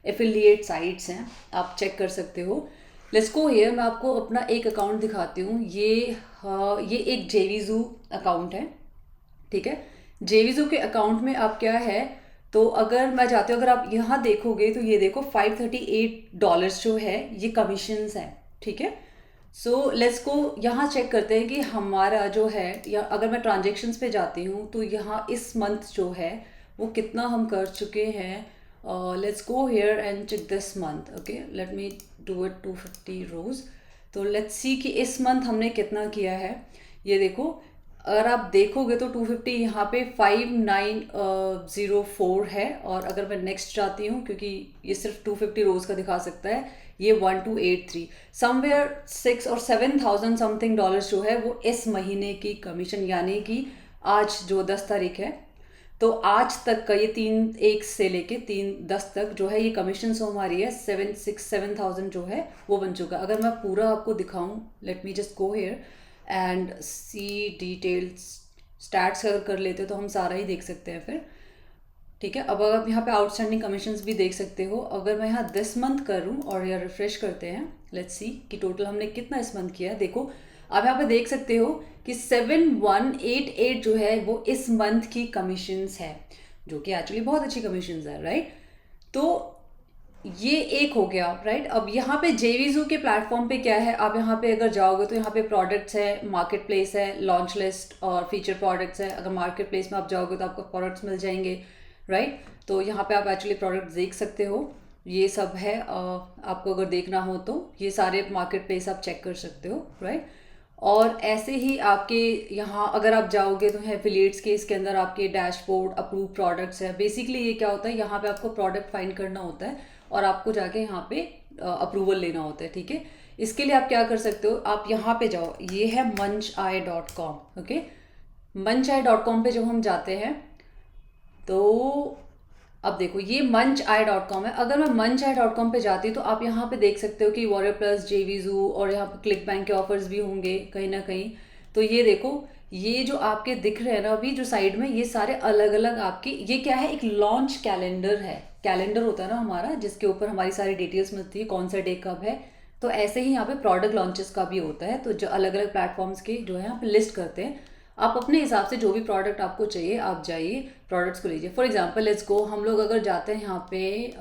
एफिलिएट साइट्स हैं, आप चेक कर सकते हो। लेट्स गो हियर, मैं आपको अपना एक अकाउंट दिखाती हूँ। ये एक जेवीजू अकाउंट है, ठीक है। जेवीजू के अकाउंट में आप क्या है, तो अगर मैं चाहती हूँ, अगर आप यहाँ देखोगे तो ये देखो $538 जो है, ये कमीशंस हैं, ठीक है। सो लेट्स गो, यहाँ चेक करते हैं कि हमारा जो है, या अगर मैं ट्रांजेक्शन्स पे जाती हूँ तो यहाँ इस मंथ जो है वो कितना हम कर चुके हैं. Let's go here and check this month. Okay, let me do it 250 रोज. तो लेट्स सी कि इस मंथ हमने कितना किया है. ये देखो, अगर आप देखोगे तो 250 यहाँ पे 5904 है. और अगर मैं नेक्स्ट जाती हूँ, क्योंकि ये सिर्फ 250 रोज का दिखा सकता है, ये 1283 समवेयर 6 और 7000 समथिंग डॉलर्स जो है वो इस महीने की कमीशन, यानी कि आज जो 10 तारीख है, तो आज तक का ये 3/1 से लेके 3/10 तक जो है ये कमीशन सो हमारी है 7,000 जो है वो बन चुका. अगर मैं पूरा आपको दिखाऊं, let me just go here and see details. Stats अगर कर लेते हो तो हम सारा ही देख सकते हैं फिर. ठीक है, अब आप यहाँ पे आउटस्टैंडिंग कमीशंस भी देख सकते हो. अगर मैं यहाँ दिस मंथ करूँ और यह रिफ्रेश करते हैं, लेट्स सी कि टोटल हमने कितना इस मंथ किया है. देखो, आप यहाँ पे देख सकते हो कि 7188 जो है वो इस मंथ की कमीशंस है, जो कि एक्चुअली बहुत अच्छी कमीशंस है, राइट. तो ये एक हो गया, राइट. अब यहाँ पे JVZoo के प्लेटफॉर्म पे क्या है, आप यहाँ पे अगर जाओगे तो यहाँ पे प्रोडक्ट्स है, मार्केट प्लेस है, लॉन्च लिस्ट और फीचर प्रोडक्ट्स है. अगर मार्केट प्लेस में आप जाओगे तो आपको प्रोडक्ट्स मिल जाएंगे, राइट. तो यहाँ पे आप एक्चुअली प्रोडक्ट्स देख सकते हो. ये सब है, आपको अगर देखना हो तो ये सारे मार्केट प्लेस आप चेक कर सकते हो, राइट. और ऐसे ही आपके यहाँ अगर आप जाओगे तो है एफिलिएट्स के, इसके अंदर आपके डैशबोर्ड, अप्रूव प्रोडक्ट्स है. बेसिकली ये क्या होता है, यहाँ पे आपको प्रोडक्ट फाइंड करना होता है और आपको जाके यहाँ पे अप्रूवल लेना होता है. ठीक है, इसके लिए आप क्या कर सकते हो, आप यहाँ पे जाओ. ये है muncheye.com. ओके, muncheye.com पे जब हम जाते हैं तो अब देखो ये muncheye.com है. अगर मैं muncheye.com पे जाती तो आप यहाँ पे देख सकते हो कि वॉरियर प्लस, JVZoo और यहाँ पे क्लिक बैंक के ऑफर्स भी होंगे कहीं ना कहीं. तो ये देखो, ये जो आपके दिख रहे हैं ना अभी जो साइड में, ये सारे अलग अलग आपकी, ये क्या है, एक लॉन्च कैलेंडर है. कैलेंडर होता है ना हमारा, जिसके ऊपर हमारी सारी डिटेल्स मिलती है, कौन सा डे कब है. तो ऐसे ही यहाँ पे प्रोडक्ट लॉन्चेस का भी होता है. तो जो अलग अलग प्लेटफॉर्म्स के जो है यहाँ पे लिस्ट करते हैं. आप अपने हिसाब से जो भी प्रोडक्ट आपको चाहिए आप जाइए, प्रोडक्ट्स को लीजिए. फॉर एग्जांपल लेट्स गो, हम लोग अगर जाते हैं यहाँ पे,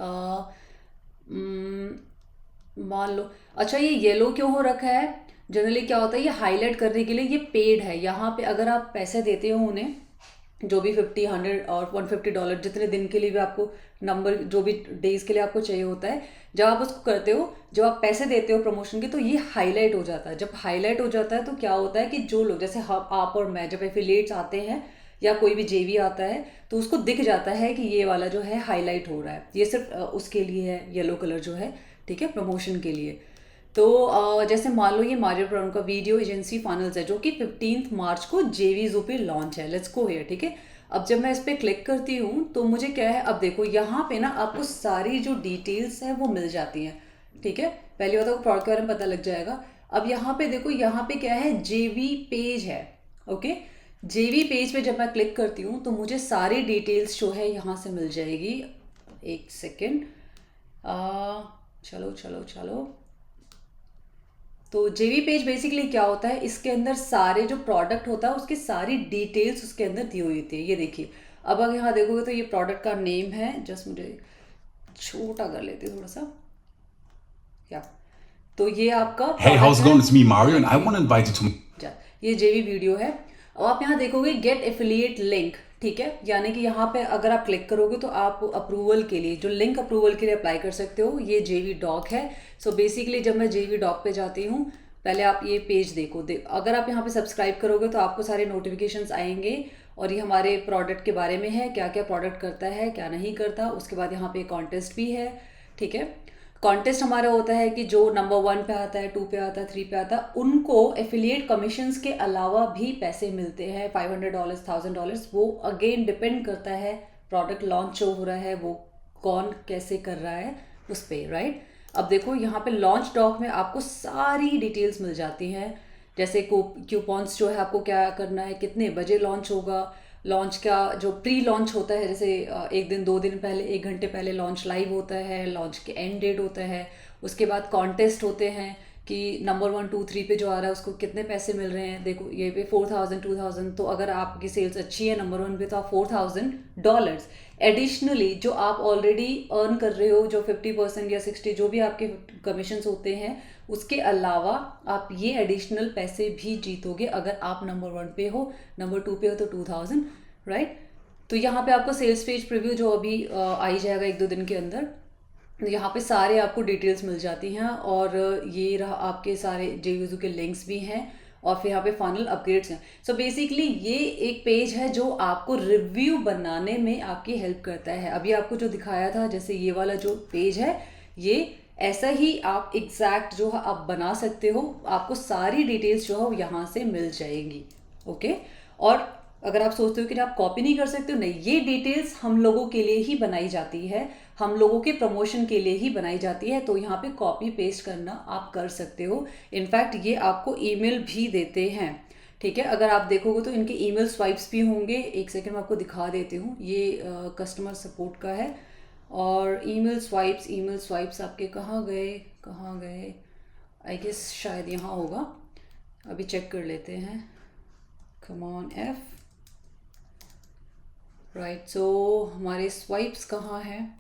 मान लो, अच्छा ये येलो क्यों हो रखा है. जनरली क्या होता है, ये हाईलाइट करने के लिए ये पेड है. यहाँ पे अगर आप पैसे देते हो उन्हें, जो भी 50, 100 और $150 जितने दिन के लिए भी आपको नंबर, जो भी डेज के लिए आपको चाहिए होता है, जब आप उसको करते हो, जब आप पैसे देते हो प्रमोशन के, तो ये हाईलाइट हो जाता है. जब हाईलाइट हो जाता है तो क्या होता है कि जो लोग, जैसे आप और मैं, जब एफिलिएट्स आते हैं या कोई भी JV आता है तो उसको दिख जाता है कि ये वाला जो है हाईलाइट हो रहा है. ये सिर्फ उसके लिए है, येलो कलर जो है, ठीक है, प्रमोशन के लिए. तो जैसे मान लो ये मारियो ब्राउन का वीडियो एजेंसी फाइनल्स है, जो कि 15 मार्च को JVZoo पे लॉन्च है. Let's go here. ठीक है, अब जब मैं इस पर क्लिक करती हूँ तो मुझे क्या है, अब देखो यहाँ पे ना आपको सारी जो डिटेल्स है वो मिल जाती हैं. ठीक है, पहले होता है प्रोडक्ट के बारे में पता लग जाएगा. अब यहाँ पे देखो, यहाँ पे क्या है, JV पेज है. ओके, JV पेज पे जब मैं क्लिक करती हूँ तो मुझे सारी डिटेल्स जो है यहाँ से मिल जाएगी. एक सेकेंड, चलो चलो चलो. तो JV पेज बेसिकली क्या होता है, इसके अंदर सारे जो प्रोडक्ट होता है उसकी सारी डिटेल्स उसके अंदर दी हुई होती है. ये देखिए, अब अगर यहाँ देखोगे तो ये प्रोडक्ट का नेम है, जस्ट मुझे छोटा कर लेते हैं थोड़ा सा, या तो ये आपका Hey, how's it going? It's me, Mario, and I want to invite you to. ये JV वीडियो है. अब आप यहाँ देखोगे गेट एफिलिएट लिंक. ठीक है, यानी कि यहाँ पे अगर आप क्लिक करोगे तो आप अप्रूवल के लिए, जो लिंक अप्रूवल के लिए अप्लाई कर सकते हो. ये JV डॉक है. सो बेसिकली जब मैं JV डॉक पे जाती हूँ, पहले आप ये पेज देखो. अगर आप यहाँ पे सब्सक्राइब करोगे तो आपको सारे नोटिफिकेशंस आएंगे और ये हमारे प्रोडक्ट के बारे में है, क्या क्या प्रोडक्ट करता है, क्या नहीं करता. उसके बाद यहाँ पे कॉन्टेस्ट भी है. ठीक है, कॉन्टेस्ट हमारा होता है कि जो नंबर 1 पे आता है, 2 पे आता है, 3 पे आता है, उनको एफिलिएट कमीशंस के अलावा भी पैसे मिलते हैं, $500, $1000. वो अगेन डिपेंड करता है प्रोडक्ट लॉन्च जो हो रहा है वो कौन कैसे कर रहा है उस पर, राइट. अब देखो यहाँ पे लॉन्च डॉक में आपको सारी डिटेल्स मिल जाती हैं, जैसे कूपन्स जो है आपको क्या करना है, कितने बजे लॉन्च होगा, लॉन्च का जो प्री लॉन्च होता है, जैसे 1 दिन 2 दिन पहले, 1 घंटे पहले लॉन्च लाइव होता है, लॉन्च के एंड डेट होता है. उसके बाद कॉन्टेस्ट होते हैं कि नंबर 1, 2, 3 पे जो आ रहा है उसको कितने पैसे मिल रहे हैं. देखो ये पे 4000, 2000. तो अगर आपकी सेल्स अच्छी है नंबर 1 पे तो आप $4000 एडिशनली जो आप ऑलरेडी अर्न कर रहे हो, जो 50% या 60 जो भी आपके कमीशंस होते हैं, उसके अलावा आप ये एडिशनल पैसे भी जीतोगे अगर आप नंबर 1 पे हो, नंबर 2 पे हो तो 2000, राइट. तो यहाँ पे आपको सेल्स पेज प्रीव्यू जो अभी आ ही जाएगा 1-2 दिन के अंदर, यहाँ पे सारे आपको डिटेल्स मिल जाती हैं और ये रहा आपके सारे JUzu के लिंक्स भी हैं और फिर यहाँ पे फाइनल अपग्रेड्स हैं। सो बेसिकली ये एक पेज है जो आपको रिव्यू बनाने में आपकी हेल्प करता है। अभी आपको जो दिखाया था जैसे ये वाला जो पेज है, ये ऐसा ही आप एग्जैक्ट जो है आप बना सकते हो, आपको सारी डिटेल्स जो है वो यहाँ से मिल जाएंगी। ओके, और अगर आप सोचते हो कि आप कॉपी नहीं कर सकते हो, नहीं, ये डिटेल्स हम लोगों के लिए ही बनाई जाती है, हम लोगों के प्रमोशन के लिए ही बनाई जाती है, तो यहाँ पे कॉपी पेस्ट करना आप कर सकते हो। इनफैक्ट ये आपको ईमेल भी देते हैं, ठीक है। अगर आप देखोगे तो इनके ईमेल स्वाइप्स भी होंगे, एक सेकंड में आपको दिखा देती हूँ। ये कस्टमर सपोर्ट का है और ईमेल स्वाइप्स आपके कहाँ गए, आई गेस शायद यहाँ होगा, अभी चेक कर लेते हैं। कम ऑन एफ, राइट, सो हमारे स्वाइप्स कहाँ हैं,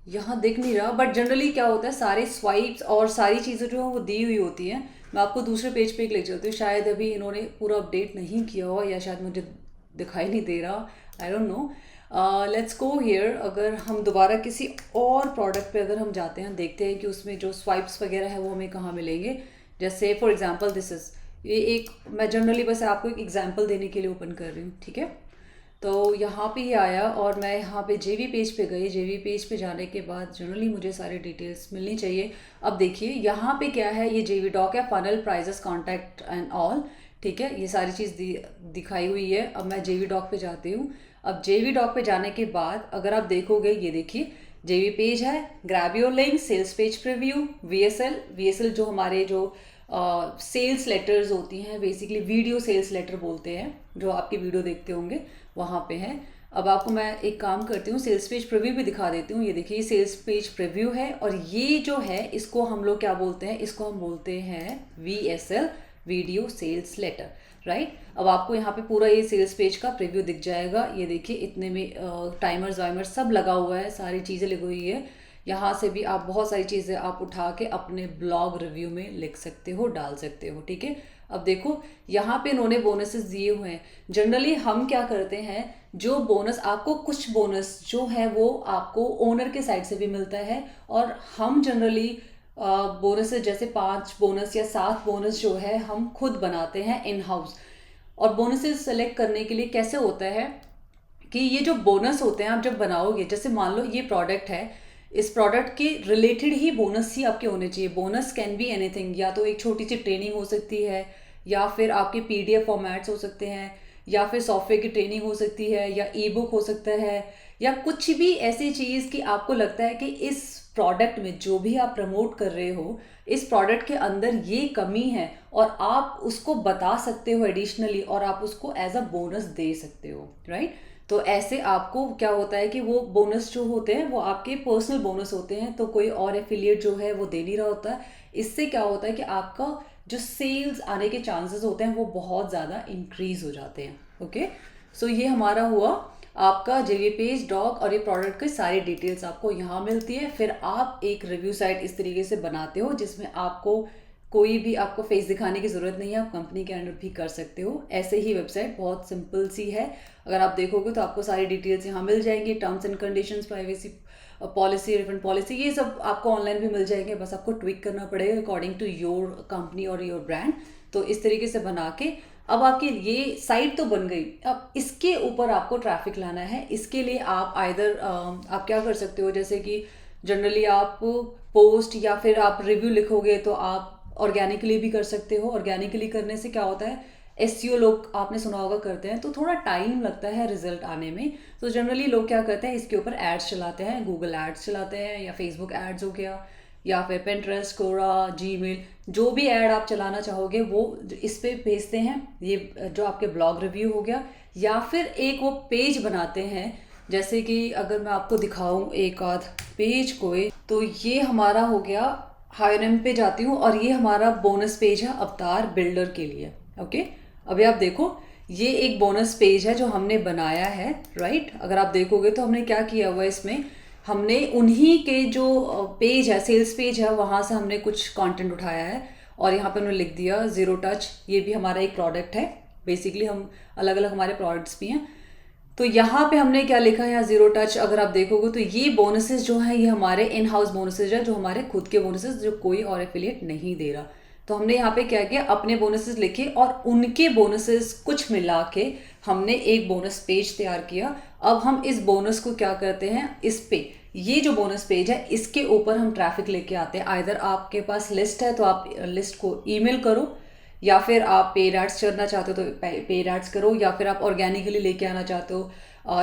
यहाँ दिख नहीं रहा, बट जनरली क्या होता है सारे स्वाइप्स और सारी चीज़ें जो है वो दी हुई होती हैं। मैं आपको दूसरे पेज पे ले चलती हूँ, शायद अभी इन्होंने पूरा अपडेट नहीं किया हुआ या शायद मुझे दिखाई नहीं दे रहा, I don't know. Let's go here. अगर हम दोबारा किसी और प्रोडक्ट पे अगर हम जाते हैं, देखते हैं कि उसमें जो स्वाइप्स वगैरह है वो हमें कहाँ मिलेंगे। जैसे फॉर एग्जांपल दिस इज़, ये एक मैं जनरली बस आपको एक एग्जांपल देने के लिए ओपन कर रही हूँ, ठीक है। तो यहाँ पे ये आया और मैं यहाँ पे JV पेज पे गई। JV पेज पे जाने के बाद जनरली मुझे सारी डिटेल्स मिलनी चाहिए। अब देखिए यहाँ पे क्या है, ये JV डॉक है, final prices, contact and all, ठीक है, ये सारी चीज़ दिखाई हुई है। अब मैं JV डॉक पे जाती हूँ। अब JV डॉक पे जाने के बाद अगर आप देखोगे, ये देखिए JV पेज है, grab your link, sales page preview, VSL जो हमारे जो सेल्स लेटर्स होती हैं, बेसिकली वीडियो सेल्स लेटर बोलते हैं, जो आपके वीडियो देखते होंगे वहाँ पे है। अब आपको मैं एक काम करती हूँ, सेल्स पेज प्रीव्यू भी दिखा देती हूँ। ये देखिए ये सेल्स पेज प्रीव्यू है और ये जो है इसको हम लोग क्या बोलते हैं, इसको हम बोलते हैं VSL, video sales letter, right. अब आपको यहाँ पे पूरा ये सेल्स पेज का प्रीव्यू दिख जाएगा। ये देखिए इतने में टाइमर्स वाइमर्स सब लगा हुआ है, सारी चीज़ें लगी हुई है। यहाँ से भी आप बहुत सारी चीज़ें आप उठा के अपने ब्लॉग रिव्यू में लिख सकते हो, डाल सकते हो, ठीक है। अब देखो यहाँ पे इन्होंने बोनसेस दिए हुए हैं। जनरली हम क्या करते हैं, जो बोनस आपको, कुछ बोनस जो है वो आपको ओनर के साइड से भी मिलता है और हम जनरली बोनसेस जैसे 5 बोनस या 7 बोनस जो है हम खुद बनाते हैं इन हाउस। और बोनसेस सेलेक्ट करने के लिए कैसे होता है कि ये जो बोनस होते हैं आप जब बनाओगे, जैसे मान लो ये प्रोडक्ट है, इस प्रोडक्ट के रिलेटेड ही बोनस ही आपके होने चाहिए। बोनस कैन बी एनीथिंग, या तो एक छोटी सी ट्रेनिंग हो सकती है, या फिर आपके PDF फॉर्मेट्स हो सकते हैं, या फिर सॉफ्टवेयर की ट्रेनिंग हो सकती है, या ई-बुक हो सकता है, या कुछ भी ऐसी चीज़ कि आपको लगता है कि इस प्रोडक्ट में जो भी आप प्रमोट कर रहे हो, इस प्रोडक्ट के अंदर ये कमी है और आप उसको बता सकते हो एडिशनली और आप उसको एज अ बोनस दे सकते हो, राइट। तो ऐसे आपको क्या होता है कि वो बोनस जो होते हैं वो आपके पर्सनल बोनस होते हैं, तो कोई और एफिलिएट जो है वो दे नहीं रहा होता है। इससे क्या होता है कि आपका जो सेल्स आने के चांसेस होते हैं वो बहुत ज़्यादा इंक्रीज हो जाते हैं। ओके, सो ये हमारा हुआ आपका JV पेज डॉक और ये प्रोडक्ट की सारी डिटेल्स आपको यहाँ मिलती है। फिर आप एक रिव्यू साइट इस तरीके से बनाते हो जिसमें आपको कोई भी आपको फेस दिखाने की ज़रूरत नहीं है, आप कंपनी के अंडर भी कर सकते हो। ऐसे ही वेबसाइट बहुत सिंपल सी है, अगर आप देखोगे तो आपको सारी डिटेल्स यहाँ मिल जाएंगी, terms and conditions, privacy policy, refund policy, ये सब आपको ऑनलाइन भी मिल जाएंगे। बस आपको ट्विक करना पड़ेगा अकॉर्डिंग टू योर कंपनी और योर ब्रांड। तो इस तरीके से बना के अब आपकी ये साइट तो बन गई, अब इसके ऊपर आपको ट्रैफिक लाना है। इसके लिए आप आइदर आप क्या कर सकते हो, जैसे कि जनरली आप पोस्ट या फिर आप रिव्यू लिखोगे तो आप ऑर्गेनिकली भी कर सकते हो। ऑर्गेनिकली करने से क्या होता है, SEO लोग आपने सुना होगा करते हैं, तो थोड़ा टाइम लगता है रिजल्ट आने में। तो जनरली लोग क्या करते हैं, इसके ऊपर एड्स चलाते हैं, गूगल एड्स चलाते हैं या फेसबुक एड्स हो गया या फिर Pinterest, Quora, Gmail, जो भी ऐड आप चलाना चाहोगे वो इस पे भेजते हैं। ये जो आपके ब्लॉग रिव्यू हो गया, या फिर एक वो पेज बनाते हैं, जैसे कि अगर मैं आपको दिखाऊं एक आध पेज कोई, तो ये हमारा हो गया, हायरम पे जाती हूँ और ये हमारा बोनस पेज है अवतार बिल्डर के लिए। ओके, अभी आप देखो ये एक बोनस पेज है जो हमने बनाया है, राइट। अगर आप देखोगे तो हमने क्या किया हुआ है, इसमें हमने उन्हीं के जो पेज है, सेल्स पेज है, वहाँ से हमने कुछ कंटेंट उठाया है और यहाँ पे उन्होंने लिख दिया ज़ीरो टच। ये भी हमारा एक प्रोडक्ट है, बेसिकली हम अलग अलग हमारे प्रोडक्ट्स भी हैं। तो यहाँ पे हमने क्या लिखा है, यहाँ जीरो टच अगर आप देखोगे तो ये बोनसेस जो है ये हमारे इन हाउस बोनसेस है, जो हमारे खुद के बोनसेस जो कोई और एफिलिएट नहीं दे रहा। तो हमने यहाँ पे क्या किया, अपने बोनसेस लिखे और उनके बोनसेस कुछ मिला के हमने एक बोनस पेज तैयार किया। अब हम इस बोनस को क्या करते हैं, इस पे ये जो बोनस पेज है इसके ऊपर हम ट्रैफिक लेके आते हैं। आइदर आपके पास लिस्ट है तो आप लिस्ट को ईमेल करो, या फिर आप पेड एड्स करना चाहते हो तो पेड एड्स करो, या फिर आप ऑर्गेनिकली लेके आना चाहते हो।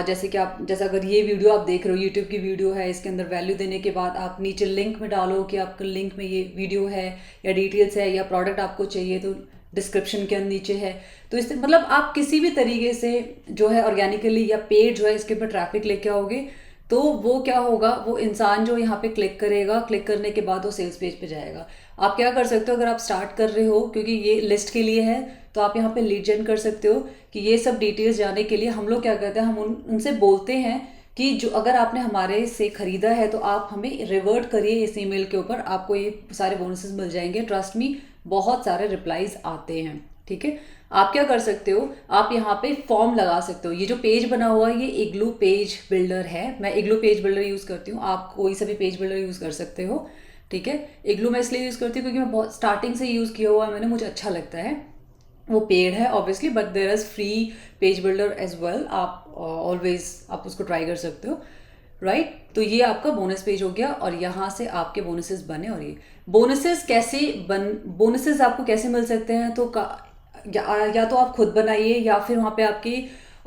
जैसे कि आप, जैसे अगर ये वीडियो आप देख रहे हो, यूट्यूब की वीडियो है, इसके अंदर वैल्यू देने के बाद आप नीचे लिंक में डालो कि आपके लिंक में ये वीडियो है या डिटेल्स है या प्रोडक्ट आपको चाहिए तो डिस्क्रिप्शन के अंदर नीचे है। तो इससे मतलब आप किसी भी तरीके से जो है ऑर्गेनिकली या पेड जो है इसके ऊपर ट्रैफिक लेके आओगे तो वो क्या होगा, वो इंसान जो यहाँ पे क्लिक करेगा, क्लिक करने के बाद वो सेल्स पेज पे जाएगा। आप क्या कर सकते हो, अगर आप स्टार्ट कर रहे हो, क्योंकि ये लिस्ट के लिए है, तो आप यहाँ पे लीड जेन कर सकते हो कि ये सब डिटेल्स जाने के लिए हम लोग क्या करते हैं, हम उनसे बोलते हैं कि जो अगर आपने हमारे से ख़रीदा है तो आप हमें रिवर्ट करिए इस ईमेल के ऊपर, आपको ये सारे बोनसेस मिल जाएंगे। ट्रस्ट मी, बहुत सारे रिप्लाईज आते हैं। ठीक है, आप क्या कर सकते हो, आप यहाँ पे फॉर्म लगा सकते हो। ये जो पेज बना हुआ है ये इग्लू पेज बिल्डर है, मैं इग्लू पेज बिल्डर यूज़ करती हूँ, आप कोई सा भी पेज बिल्डर यूज़ कर सकते हो। ठीक है, इग्लू मैं इसलिए यूज़ करती हूँ क्योंकि मैं बहुत स्टार्टिंग से यूज़ किया हुआ है मैंने, मुझे अच्छा लगता है। वो पेड है obviously, but there is free page builder as well, आप ऑलवेज आप उसको ट्राई कर सकते हो। राइट, तो ये आपका बोनस पेज हो गया और यहाँ से आपके बोनसेस बने। और ये बोनसेस कैसे बोनसेस आपको कैसे मिल सकते हैं, तो या तो आप खुद बनाइए, या फिर वहाँ पे आपकी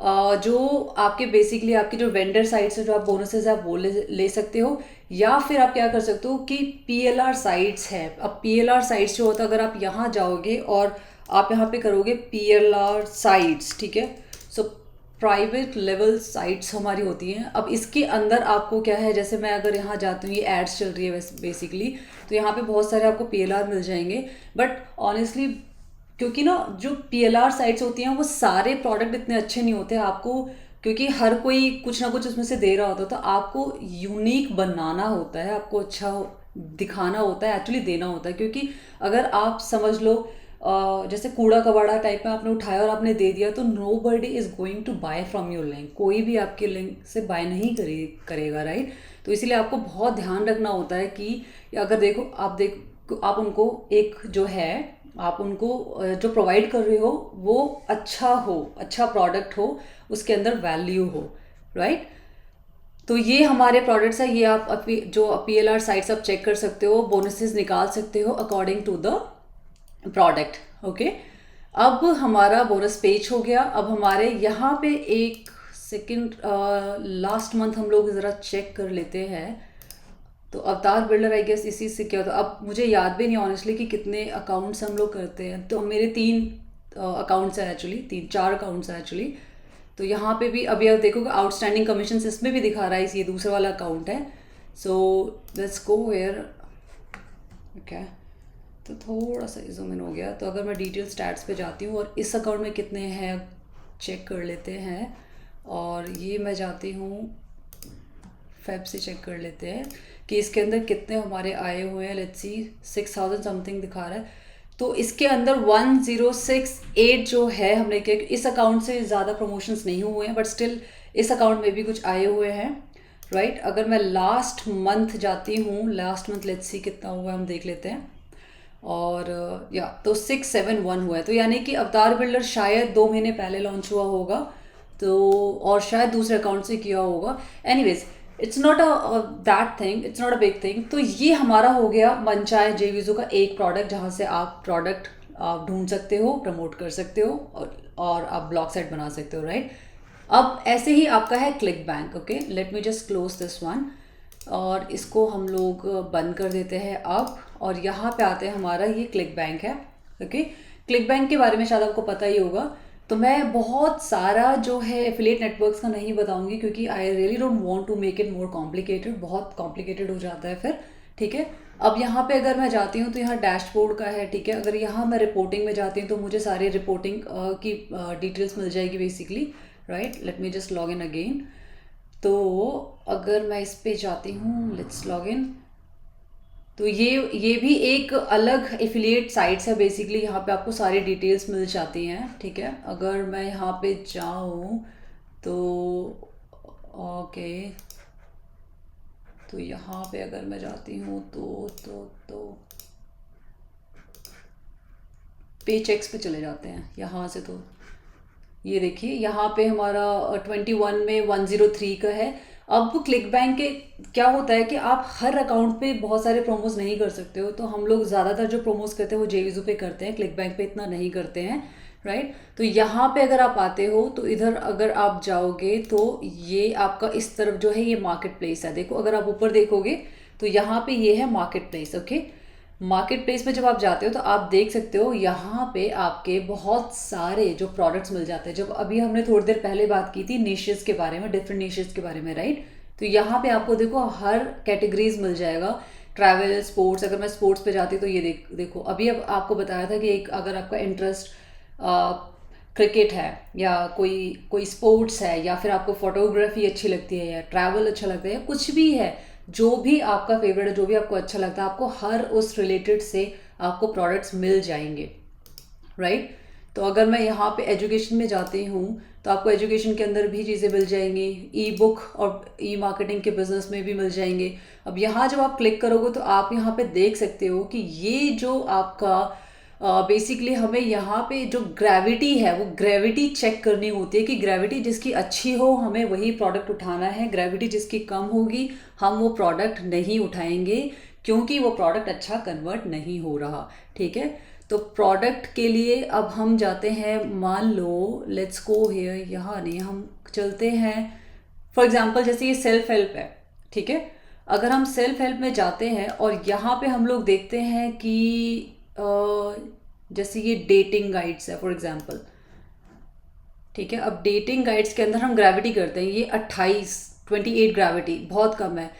जो आपके बेसिकली आपकी जो वेंडर साइट से जो आप बोनसेस है आप वो ले सकते हो। या फिर आप क्या कर सकते हो कि PLR साइट्स है। अब PLR साइट्स जो होता है, अगर आप यहाँ जाओगे और आप यहाँ पे करोगे PLR साइट्स, ठीक है, सो प्राइवेट लेवल साइट्स हमारी होती हैं। अब इसके अंदर आपको क्या है, जैसे मैं अगर यहाँ जाती हूँ, ये एड्स चल रही है बेसिकली, तो यहाँ पे बहुत सारे आपको PLR मिल जाएंगे। बट ऑनेस्टली क्योंकि ना जो PLR साइट्स होती हैं वो सारे प्रोडक्ट इतने अच्छे नहीं होते आपको, क्योंकि हर कोई कुछ ना कुछ उसमें से दे रहा होता है, तो आपको यूनिक बनाना होता है, आपको अच्छा दिखाना होता है, एक्चुअली देना होता है। क्योंकि अगर आप समझ लो जैसे कूड़ा कबाड़ा टाइप में आपने उठाया और आपने दे दिया, तो nobody is going to buy from your link, कोई भी आपके लिंक से बाय नहीं करेगा। राइट, तो इसीलिए आपको बहुत ध्यान रखना होता है कि अगर देखो आप उनको एक जो है, आप उनको जो प्रोवाइड कर रहे हो वो अच्छा हो, अच्छा प्रोडक्ट हो, उसके अंदर वैल्यू हो। राइट, तो ये हमारे प्रोडक्ट्स है, ये आप जो PLR साइट्स आप चेक कर सकते हो, बोनसेस निकाल सकते हो according to the product. Okay, अब हमारा बोनस पेज हो गया। अब हमारे यहाँ पे एक सेकंड, लास्ट मंथ हम लोग ज़रा चेक कर लेते हैं। तो अवतार बिल्डर आई गेस इसी से क्या होता है, अब मुझे याद भी नहीं ऑनेस्टली कि कितने अकाउंट्स हम लोग करते हैं। तो मेरे 3 अकाउंट्स हैं एक्चुअली, 3-4 अकाउंट्स हैं एक्चुअली। तो यहाँ पे भी अभी आप देखोगे आउटस्टैंडिंग कमीशन इसमें भी दिखा रहा है, ये दूसरा वाला अकाउंट है। So let's go here. Okay, तो थोड़ा सा जूम इन हो गया। तो अगर मैं डिटेल स्टैट्स पे जाती हूँ और इस अकाउंट में कितने हैं चेक कर लेते हैं, और ये मैं जाती हूँ फेब से चेक कर लेते हैं कि इसके अंदर कितने हमारे आए हुए हैं। लेट्स सी 6000 समथिंग दिखा रहा है। तो इसके अंदर 1068 जो है हमने किया, इस अकाउंट से ज़्यादा प्रमोशंस नहीं हुए हैं, बट स्टिल इस अकाउंट में भी कुछ आए हुए हैं। राइट, अगर मैं लास्ट मंथ जाती हूँ, लास्ट मंथ लेट्स सी कितना हुआ है हम देख लेते हैं। और या तो 671 हुआ है, तो यानी कि अवतार बिल्डर शायद 2 महीने पहले लॉन्च हुआ होगा, तो और शायद दूसरे अकाउंट से किया होगा। Anyways, it's not a that thing, it's not a big thing. तो ये हमारा हो गया मनचाहे जेवीजो का एक प्रोडक्ट, जहाँ से आप प्रोडक्ट ढूंढ सकते हो, प्रमोट कर सकते हो, और आप ब्लॉग साइट बना सकते हो। राइट, अब ऐसे ही आपका है click bank. Okay, let me just close this one, और इसको हम लोग बंद कर देते हैं अब। और यहाँ पे आते हैं, हमारा ये क्लिक बैंक है। ओके, क्लिक बैंक के बारे में शायद आपको पता ही होगा, तो मैं बहुत सारा जो है एफिलिएट नेटवर्क्स का नहीं बताऊंगी, क्योंकि I really don't want to make it more complicated, बहुत कॉम्प्लिकेटेड हो जाता है फिर। ठीक है, अब यहाँ पे अगर मैं जाती हूँ तो यहाँ डैशबोर्ड का है। ठीक है, अगर यहाँ मैं रिपोर्टिंग में जाती हूँ तो मुझे सारे रिपोर्टिंग की डिटेल्स मिल जाएगी basically. Right, late me just log in again. तो अगर मैं इस पे जाती हूँ, लेट्स लॉग इन, तो ये भी एक अलग एफिलिएट साइट्स है बेसिकली, यहाँ पे आपको सारी डिटेल्स मिल जाती हैं। ठीक है, अगर मैं यहाँ पे जाऊँ तो ओके, तो यहाँ पे अगर मैं जाती हूँ तो पे चेक्स पे चले जाते हैं यहाँ से। तो ये देखिए यहाँ पे हमारा 21 में 103 का है। अब क्लिक बैंक के क्या होता है कि आप हर अकाउंट पे बहुत सारे प्रोमोस नहीं कर सकते हो, तो हम लोग ज़्यादातर जो प्रोमोस करते हैं वो जेवीजो पे करते हैं, क्लिक बैंक पे इतना नहीं करते हैं, राइट। तो यहाँ पे अगर आप आते हो तो इधर अगर आप जाओगे तो ये आपका इस तरफ जो है ये मार्केट प्लेस है। देखो अगर आप ऊपर देखोगे तो यहाँ पे ये है market place, okay. Market place में जब आप जाते हो तो आप देख सकते हो यहाँ पे आपके बहुत सारे जो प्रोडक्ट्स मिल जाते हैं। जब अभी हमने थोड़ी देर पहले बात की थी निशेस के बारे में, डिफरेंट निशेस के बारे में, राइट। तो यहाँ पे आपको देखो हर कैटेगरीज मिल जाएगा, ट्रैवल, स्पोर्ट्स। अगर मैं स्पोर्ट्स पे जाती तो ये देखो अभी अब आपको बताया था कि एक अगर आपका इंटरेस्ट क्रिकेट है या कोई कोई स्पोर्ट्स है या फिर आपको फोटोग्राफी अच्छी लगती है या ट्रैवल अच्छा लगता है या कुछ भी है, जो भी आपका फेवरेट है, जो भी आपको अच्छा लगता है, आपको हर उस रिलेटेड से आपको प्रोडक्ट्स मिल जाएंगे, राइट। तो अगर मैं यहाँ पे एजुकेशन में जाती हूँ तो आपको एजुकेशन के अंदर भी चीज़ें मिल जाएंगी, ई बुक और ई मार्केटिंग के बिजनेस में भी मिल जाएंगे। अब यहाँ जब आप क्लिक करोगे तो आप यहाँ पे देख सकते हो कि ये जो आपका बेसिकली हमें यहाँ पे जो ग्रेविटी है वो ग्रेविटी चेक करनी होती है कि ग्रेविटी जिसकी अच्छी हो हमें वही प्रोडक्ट उठाना है, ग्रेविटी जिसकी कम होगी हम वो प्रोडक्ट नहीं उठाएंगे क्योंकि वो प्रोडक्ट अच्छा कन्वर्ट नहीं हो रहा, ठीक है। तो प्रोडक्ट के लिए अब हम जाते हैं, मान लो लेट्स गो हियर, यहाँ नहीं हम चलते हैं फॉर एग्जांपल जैसे ये सेल्फ हेल्प है, ठीक है। अगर हम सेल्फ हेल्प में जाते हैं और यहाँ पे हम लोग देखते हैं कि जैसे ये डेटिंग गाइड्स है फॉर एग्जांपल, ठीक है। अब डेटिंग गाइड्स के अंदर हम ग्रेविटी करते हैं, ये 28 ग्रेविटी बहुत कम है।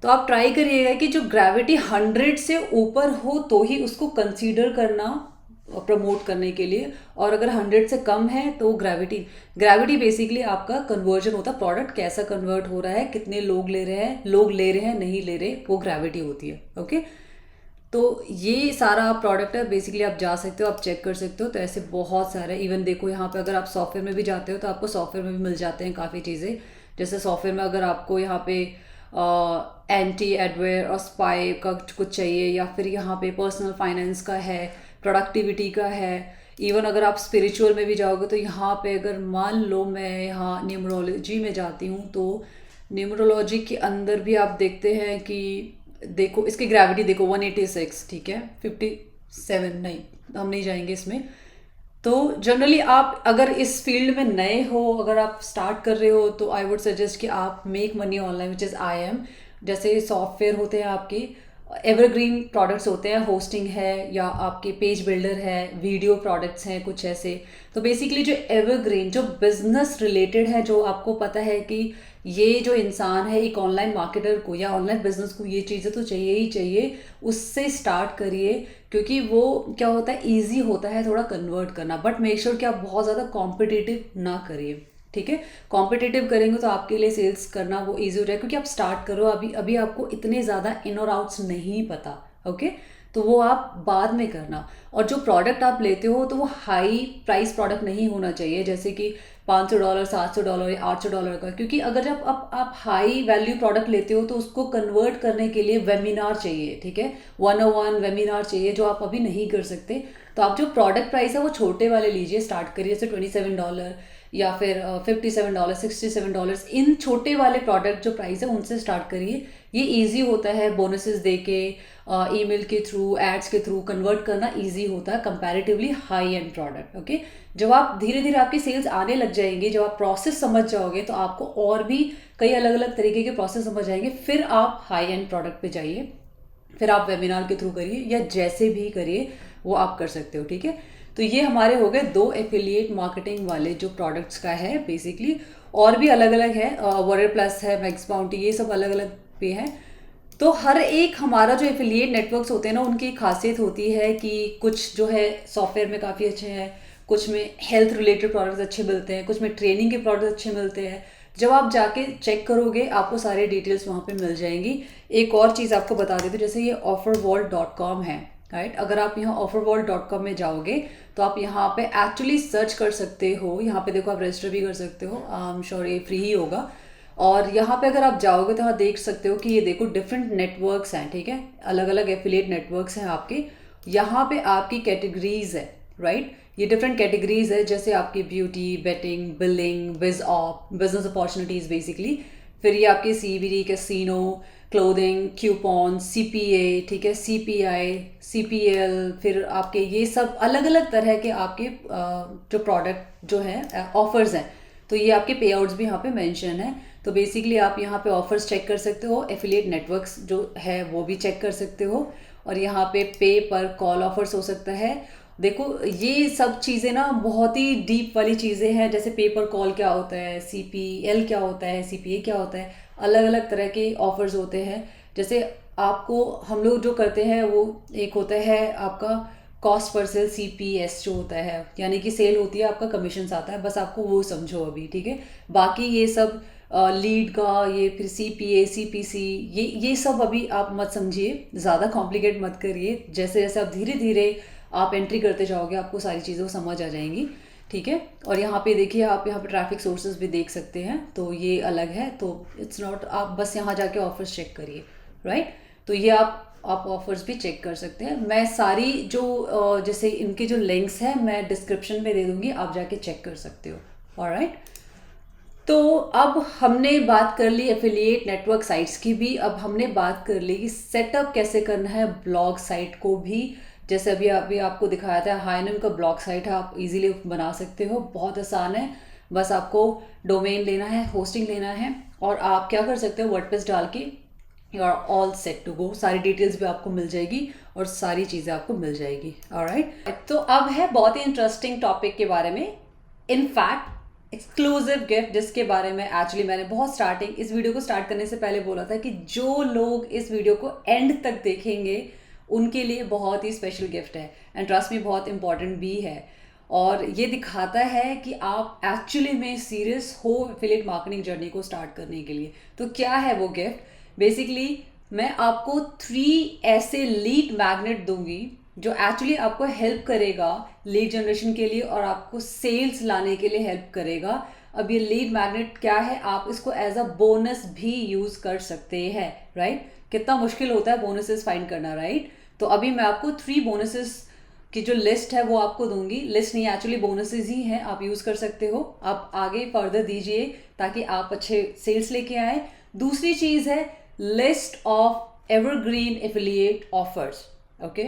तो आप ट्राई करिएगा कि जो ग्रेविटी 100 से ऊपर हो तो ही उसको कंसीडर करना प्रमोट करने के लिए, और अगर 100 से कम है तो ग्रेविटी बेसिकली आपका कन्वर्जन होता है, प्रोडक्ट कैसा कन्वर्ट हो रहा है, कितने लोग ले रहे हैं नहीं ले रहे, वो ग्रेविटी होती है, ओके। तो ये सारा प्रोडक्ट है, बेसिकली आप जा सकते हो, आप चेक कर सकते हो। तो ऐसे बहुत सारे, इवन देखो यहाँ पे अगर आप सॉफ्टवेयर में भी जाते हो तो आपको सॉफ्टवेयर में भी मिल जाते हैं काफ़ी चीज़ें। जैसे सॉफ्टवेयर में अगर आपको यहाँ पे एंटी एडवेयर और स्पाई का कुछ चाहिए, या फिर यहाँ पे पर्सनल फाइनेंस का है, प्रोडक्टिविटी का है, इवन अगर आप स्पिरिचुअल में भी जाओगे तो यहाँ पे अगर मान लो मैं यहाँ न्यूमरोलॉजी में जाती हूँ तो न्यूमरोलॉजी के अंदर भी आप देखते हैं कि देखो इसकी ग्रेविटी देखो 186, ठीक है, 57 नहीं, हम नहीं जाएंगे इसमें। तो जनरली आप अगर इस फील्ड में नए हो, अगर आप स्टार्ट कर रहे हो तो आई वुड सजेस्ट कि आप make money online which is IM। जैसे सॉफ्टवेयर होते हैं आपके एवरग्रीन प्रोडक्ट्स होते हैं, होस्टिंग है या आपके पेज बिल्डर है, वीडियो प्रोडक्ट्स हैं कुछ ऐसे। तो बेसिकली जो एवरग्रीन जो बिजनेस रिलेटेड है, जो आपको पता है कि ये जो इंसान है एक ऑनलाइन मार्केटर को या ऑनलाइन बिजनेस को ये चीज़ें तो चाहिए ही चाहिए, उससे स्टार्ट करिए। क्योंकि वो क्या होता है, ईजी होता है थोड़ा कन्वर्ट करना, बट मेक श्योर कि आप बहुत ज़्यादा कॉम्पिटिटिव ना करिए, ठीक है। कॉम्पिटिटिव करेंगे तो आपके लिए सेल्स करना वो ईजी हो जाए, क्योंकि आप स्टार्ट करो अभी आपको इतने ज़्यादा इन और आउट्स नहीं पता, ओके। तो वो आप बाद में करना। और जो प्रोडक्ट आप लेते हो तो वो हाई प्राइस प्रोडक्ट नहीं होना चाहिए, जैसे कि $500, $700 या $800 का, क्योंकि अगर जब आप हाई वैल्यू प्रोडक्ट लेते हो तो उसको कन्वर्ट करने के लिए वेबिनार चाहिए, ठीक है, 101 वेबिनार चाहिए, जो आप अभी नहीं कर सकते। तो आप जो प्रोडक्ट प्राइस है वो छोटे वाले लीजिए, स्टार्ट करिए, जैसे $27 या फिर $57, $67, इन छोटे वाले प्रोडक्ट जो प्राइस है उनसे स्टार्ट करिए। ये इजी होता है, बोनसेस दे के, ईमेल के थ्रू, एड्स के थ्रू कन्वर्ट करना इजी होता है comparatively high and product, okay. जब आप धीरे धीरे आपकी सेल्स आने लग जाएंगे, जब आप प्रोसेस समझ जाओगे तो आपको और भी कई अलग अलग तरीके के प्रोसेस समझ आएंगे, फिर आप हाई एंड प्रोडक्ट पे जाइए, फिर आप वेबिनार के थ्रू करिए या जैसे भी करिए वो आप कर सकते हो, ठीक है। तो ये हमारे हो गए 2 एफिलिएट मार्केटिंग वाले जो प्रोडक्ट्स का है बेसिकली। और भी अलग अलग है, वॉरियर प्लस है, मैक्स बाउंटी, ये सब अलग अलग पे है। तो हर एक हमारा जो एफिलिएट नेटवर्क्स होते हैं ना, उनकी खासियत होती है कि कुछ जो है सॉफ्टवेयर में काफ़ी अच्छे हैं, कुछ में हेल्थ रिलेटेड प्रोडक्ट्स अच्छे मिलते हैं, कुछ में ट्रेनिंग के प्रोडक्ट्स अच्छे मिलते हैं। जब आप जाके चेक करोगे आपको सारे डिटेल्स वहाँ पे मिल जाएंगी। एक और चीज़ आपको बता देती हूँ, जैसे ये offerwall.com है, राइट। अगर आप यहाँ offerwall.com में जाओगे तो आप यहाँ पे एक्चुअली सर्च कर सकते हो। यहाँ पे देखो आप रजिस्टर भी कर सकते हो, आई एम श्योर ये फ्री ही होगा। और यहाँ पे अगर आप जाओगे तो यहाँ देख सकते हो कि ये देखो डिफरेंट नेटवर्क्स हैं, ठीक है, अलग अलग एफिलिएट नेटवर्क्स हैं आपके। यहाँ पे आपकी कैटेगरीज है, राइट, ये डिफरेंट कैटेगरीज है, जैसे आपकी beauty, betting, billing, business opportunities basically. फिर ये आपके CBD, casino, clothing, coupon, CPA, ठीक है, CPI, CPL, फिर आपके ये सब अलग अलग तरह के आपके जो प्रोडक्ट जो है ऑफर्स हैं। तो ये आपके पे आउट्स भी यहाँ पे मेंशन है। तो बेसिकली आप यहाँ पे ऑफर्स चेक कर सकते हो, एफिलिएट नेटवर्क्स जो है वो भी चेक कर सकते हो, और यहाँ पे पर कॉल ऑफर्स हो सकता है। देखो ये सब चीज़ें ना बहुत ही डीप वाली चीज़ें हैं, जैसे पे पर कॉल क्या होता है, CPL क्या होता है, CPA क्या होता है, अलग अलग तरह के ऑफर्स होते हैं। जैसे आपको हम लोग जो करते हैं वो एक होता है आपका कॉस्ट पर सेल, CPS जो होता है, यानी कि सेल होती है, आपका कमीशन आता है, बस आपको वो समझो अभी, ठीक है। बाकी ये सब लीड का, ये फिर CPA, CPC, ये सब अभी आप मत समझिए, ज़्यादा कॉम्प्लिकेट मत करिए। जैसे जैसे आप धीरे धीरे आप एंट्री करते जाओगे आपको सारी चीज़ें समझ आ जाएंगी, ठीक है। और यहाँ पे देखिए आप यहाँ पे ट्रैफिक सोर्सेज भी देख सकते हैं, तो ये अलग है, तो इट्स नॉट, आप बस यहाँ जाके ऑफर्स चेक करिए, राइट। तो ये आप ऑफर्स भी चेक कर सकते हैं। मैं सारी जो जैसे इनके जो लिंक्स हैं मैं डिस्क्रिप्शन में दे दूँगी, आप जाके चेक कर सकते हो, ऑलराइट। तो अब हमने बात कर ली एफिलिएट नेटवर्क साइट्स की भी, अब हमने बात कर ली कि सेटअप कैसे करना है ब्लॉग साइट को भी। जैसे अभी आपको दिखाया था, हाइनम का ब्लॉग साइट है, आप इजीली बना सकते हो, बहुत आसान है। बस आपको डोमेन लेना है, होस्टिंग लेना है, और आप क्या कर सकते हो, वर्डप्रेस डाल के you are all set to go. सारी डिटेल्स भी आपको मिल जाएगी और सारी चीज़ें आपको मिल जाएगी, ऑलराइट। तो अब है बहुत ही इंटरेस्टिंग टॉपिक के बारे में, इनफैक्ट एक्सक्लूसिव गिफ्ट, जिसके बारे में एक्चुअली मैंने बहुत स्टार्टिंग इस वीडियो को स्टार्ट करने से पहले बोला था कि जो लोग इस वीडियो को एंड तक देखेंगे उनके लिए बहुत ही स्पेशल गिफ्ट है, एंड ट्रस्ट में बहुत इंपॉर्टेंट भी है। और ये दिखाता है कि आप एक्चुअली में सीरियस हो एफिलिएट मार्केटिंग जर्नी को स्टार्ट करने के लिए। तो क्या है वो गिफ्ट? बेसिकली मैं आपको 3 ऐसे लीड मैग्नेट दूंगी जो एक्चुअली आपको हेल्प करेगा लीड जनरेशन के लिए और आपको सेल्स लाने के लिए हेल्प करेगा। अब ये लीड मैग्नेट क्या है, आप इसको एज अ बोनस भी यूज कर सकते हैं, राइट। कितना मुश्किल होता है बोनसेस फाइंड करना, राइट। तो अभी मैं आपको 3 बोनसेस की जो लिस्ट है वो आपको दूंगी। लिस्ट नहीं, एक्चुअली बोनसेस ही हैं, आप यूज कर सकते हो। आप आगे फर्दर दीजिए ताकि आप अच्छे सेल्स लेके आए। दूसरी चीज है list of evergreen affiliate offers, okay,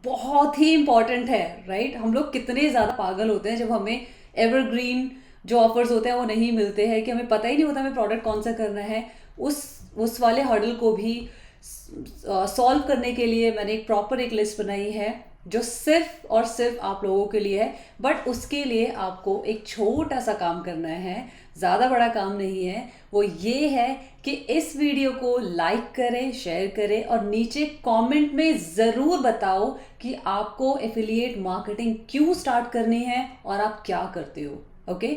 बहुत ही इंपॉर्टेंट है, राइट। हम लोग कितने ज़्यादा पागल होते हैं जब हमें एवरग्रीन जो ऑफर्स होते हैं वो नहीं मिलते हैं, कि हमें पता ही नहीं होता हमें प्रोडक्ट कौन सा करना है। उस वाले हर्डल को भी सॉल्व करने के लिए मैंने एक लिस्ट बनाई है जो सिर्फ और सिर्फ आप लोगों के लिए है। बट उसके लिए आपको एक छोटा सा काम करना है, ज़्यादा बड़ा काम नहीं है। वो ये है कि इस वीडियो को लाइक करें, शेयर करें और नीचे कमेंट में ज़रूर बताओ कि आपको एफिलिएट मार्केटिंग क्यों स्टार्ट करनी है और आप क्या करते हो, ओके।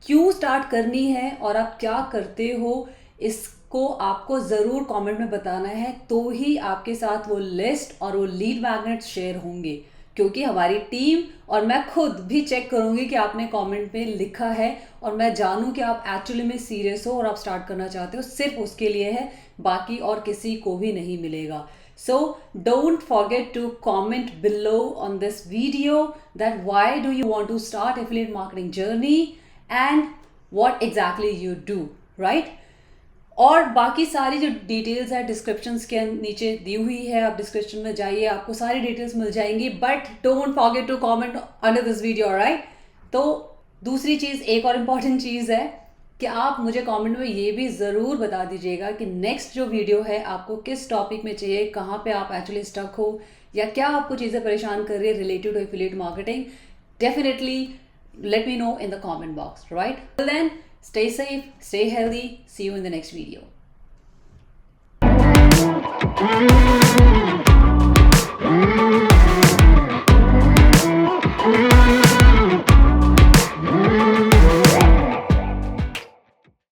क्यों स्टार्ट करनी है और आप क्या करते हो, इसको आपको ज़रूर कमेंट में बताना है, तो ही आपके साथ वो लिस्ट और वो लीड मैग्नेट शेयर होंगे। क्योंकि हमारी टीम और मैं खुद भी चेक करूंगी कि आपने कमेंट में लिखा है और मैं जानूं कि आप एक्चुअली में सीरियस हो और आप स्टार्ट करना चाहते हो। सिर्फ उसके लिए है, बाकी और किसी को भी नहीं मिलेगा। So don't forget to comment below on this video that why do you want to start affiliate marketing journey and what exactly you do, right? और बाकी सारी जो डिटेल्स है डिस्क्रिप्शन के नीचे दी हुई है, आप डिस्क्रिप्शन में जाइए, आपको सारी डिटेल्स मिल जाएंगी। But don't forget to comment under this video, right. तो दूसरी चीज़, एक और इम्पॉर्टेंट चीज़ है कि आप मुझे कमेंट में ये भी ज़रूर बता दीजिएगा कि नेक्स्ट जो वीडियो है आपको किस टॉपिक में चाहिए, कहाँ पे आप एक्चुअली स्टक हो, या क्या आपको चीज़ें परेशान कर रही है related to affiliate marketing. Definitely let me know in the comment box, right? Till then, stay safe, stay healthy. See you in the next video.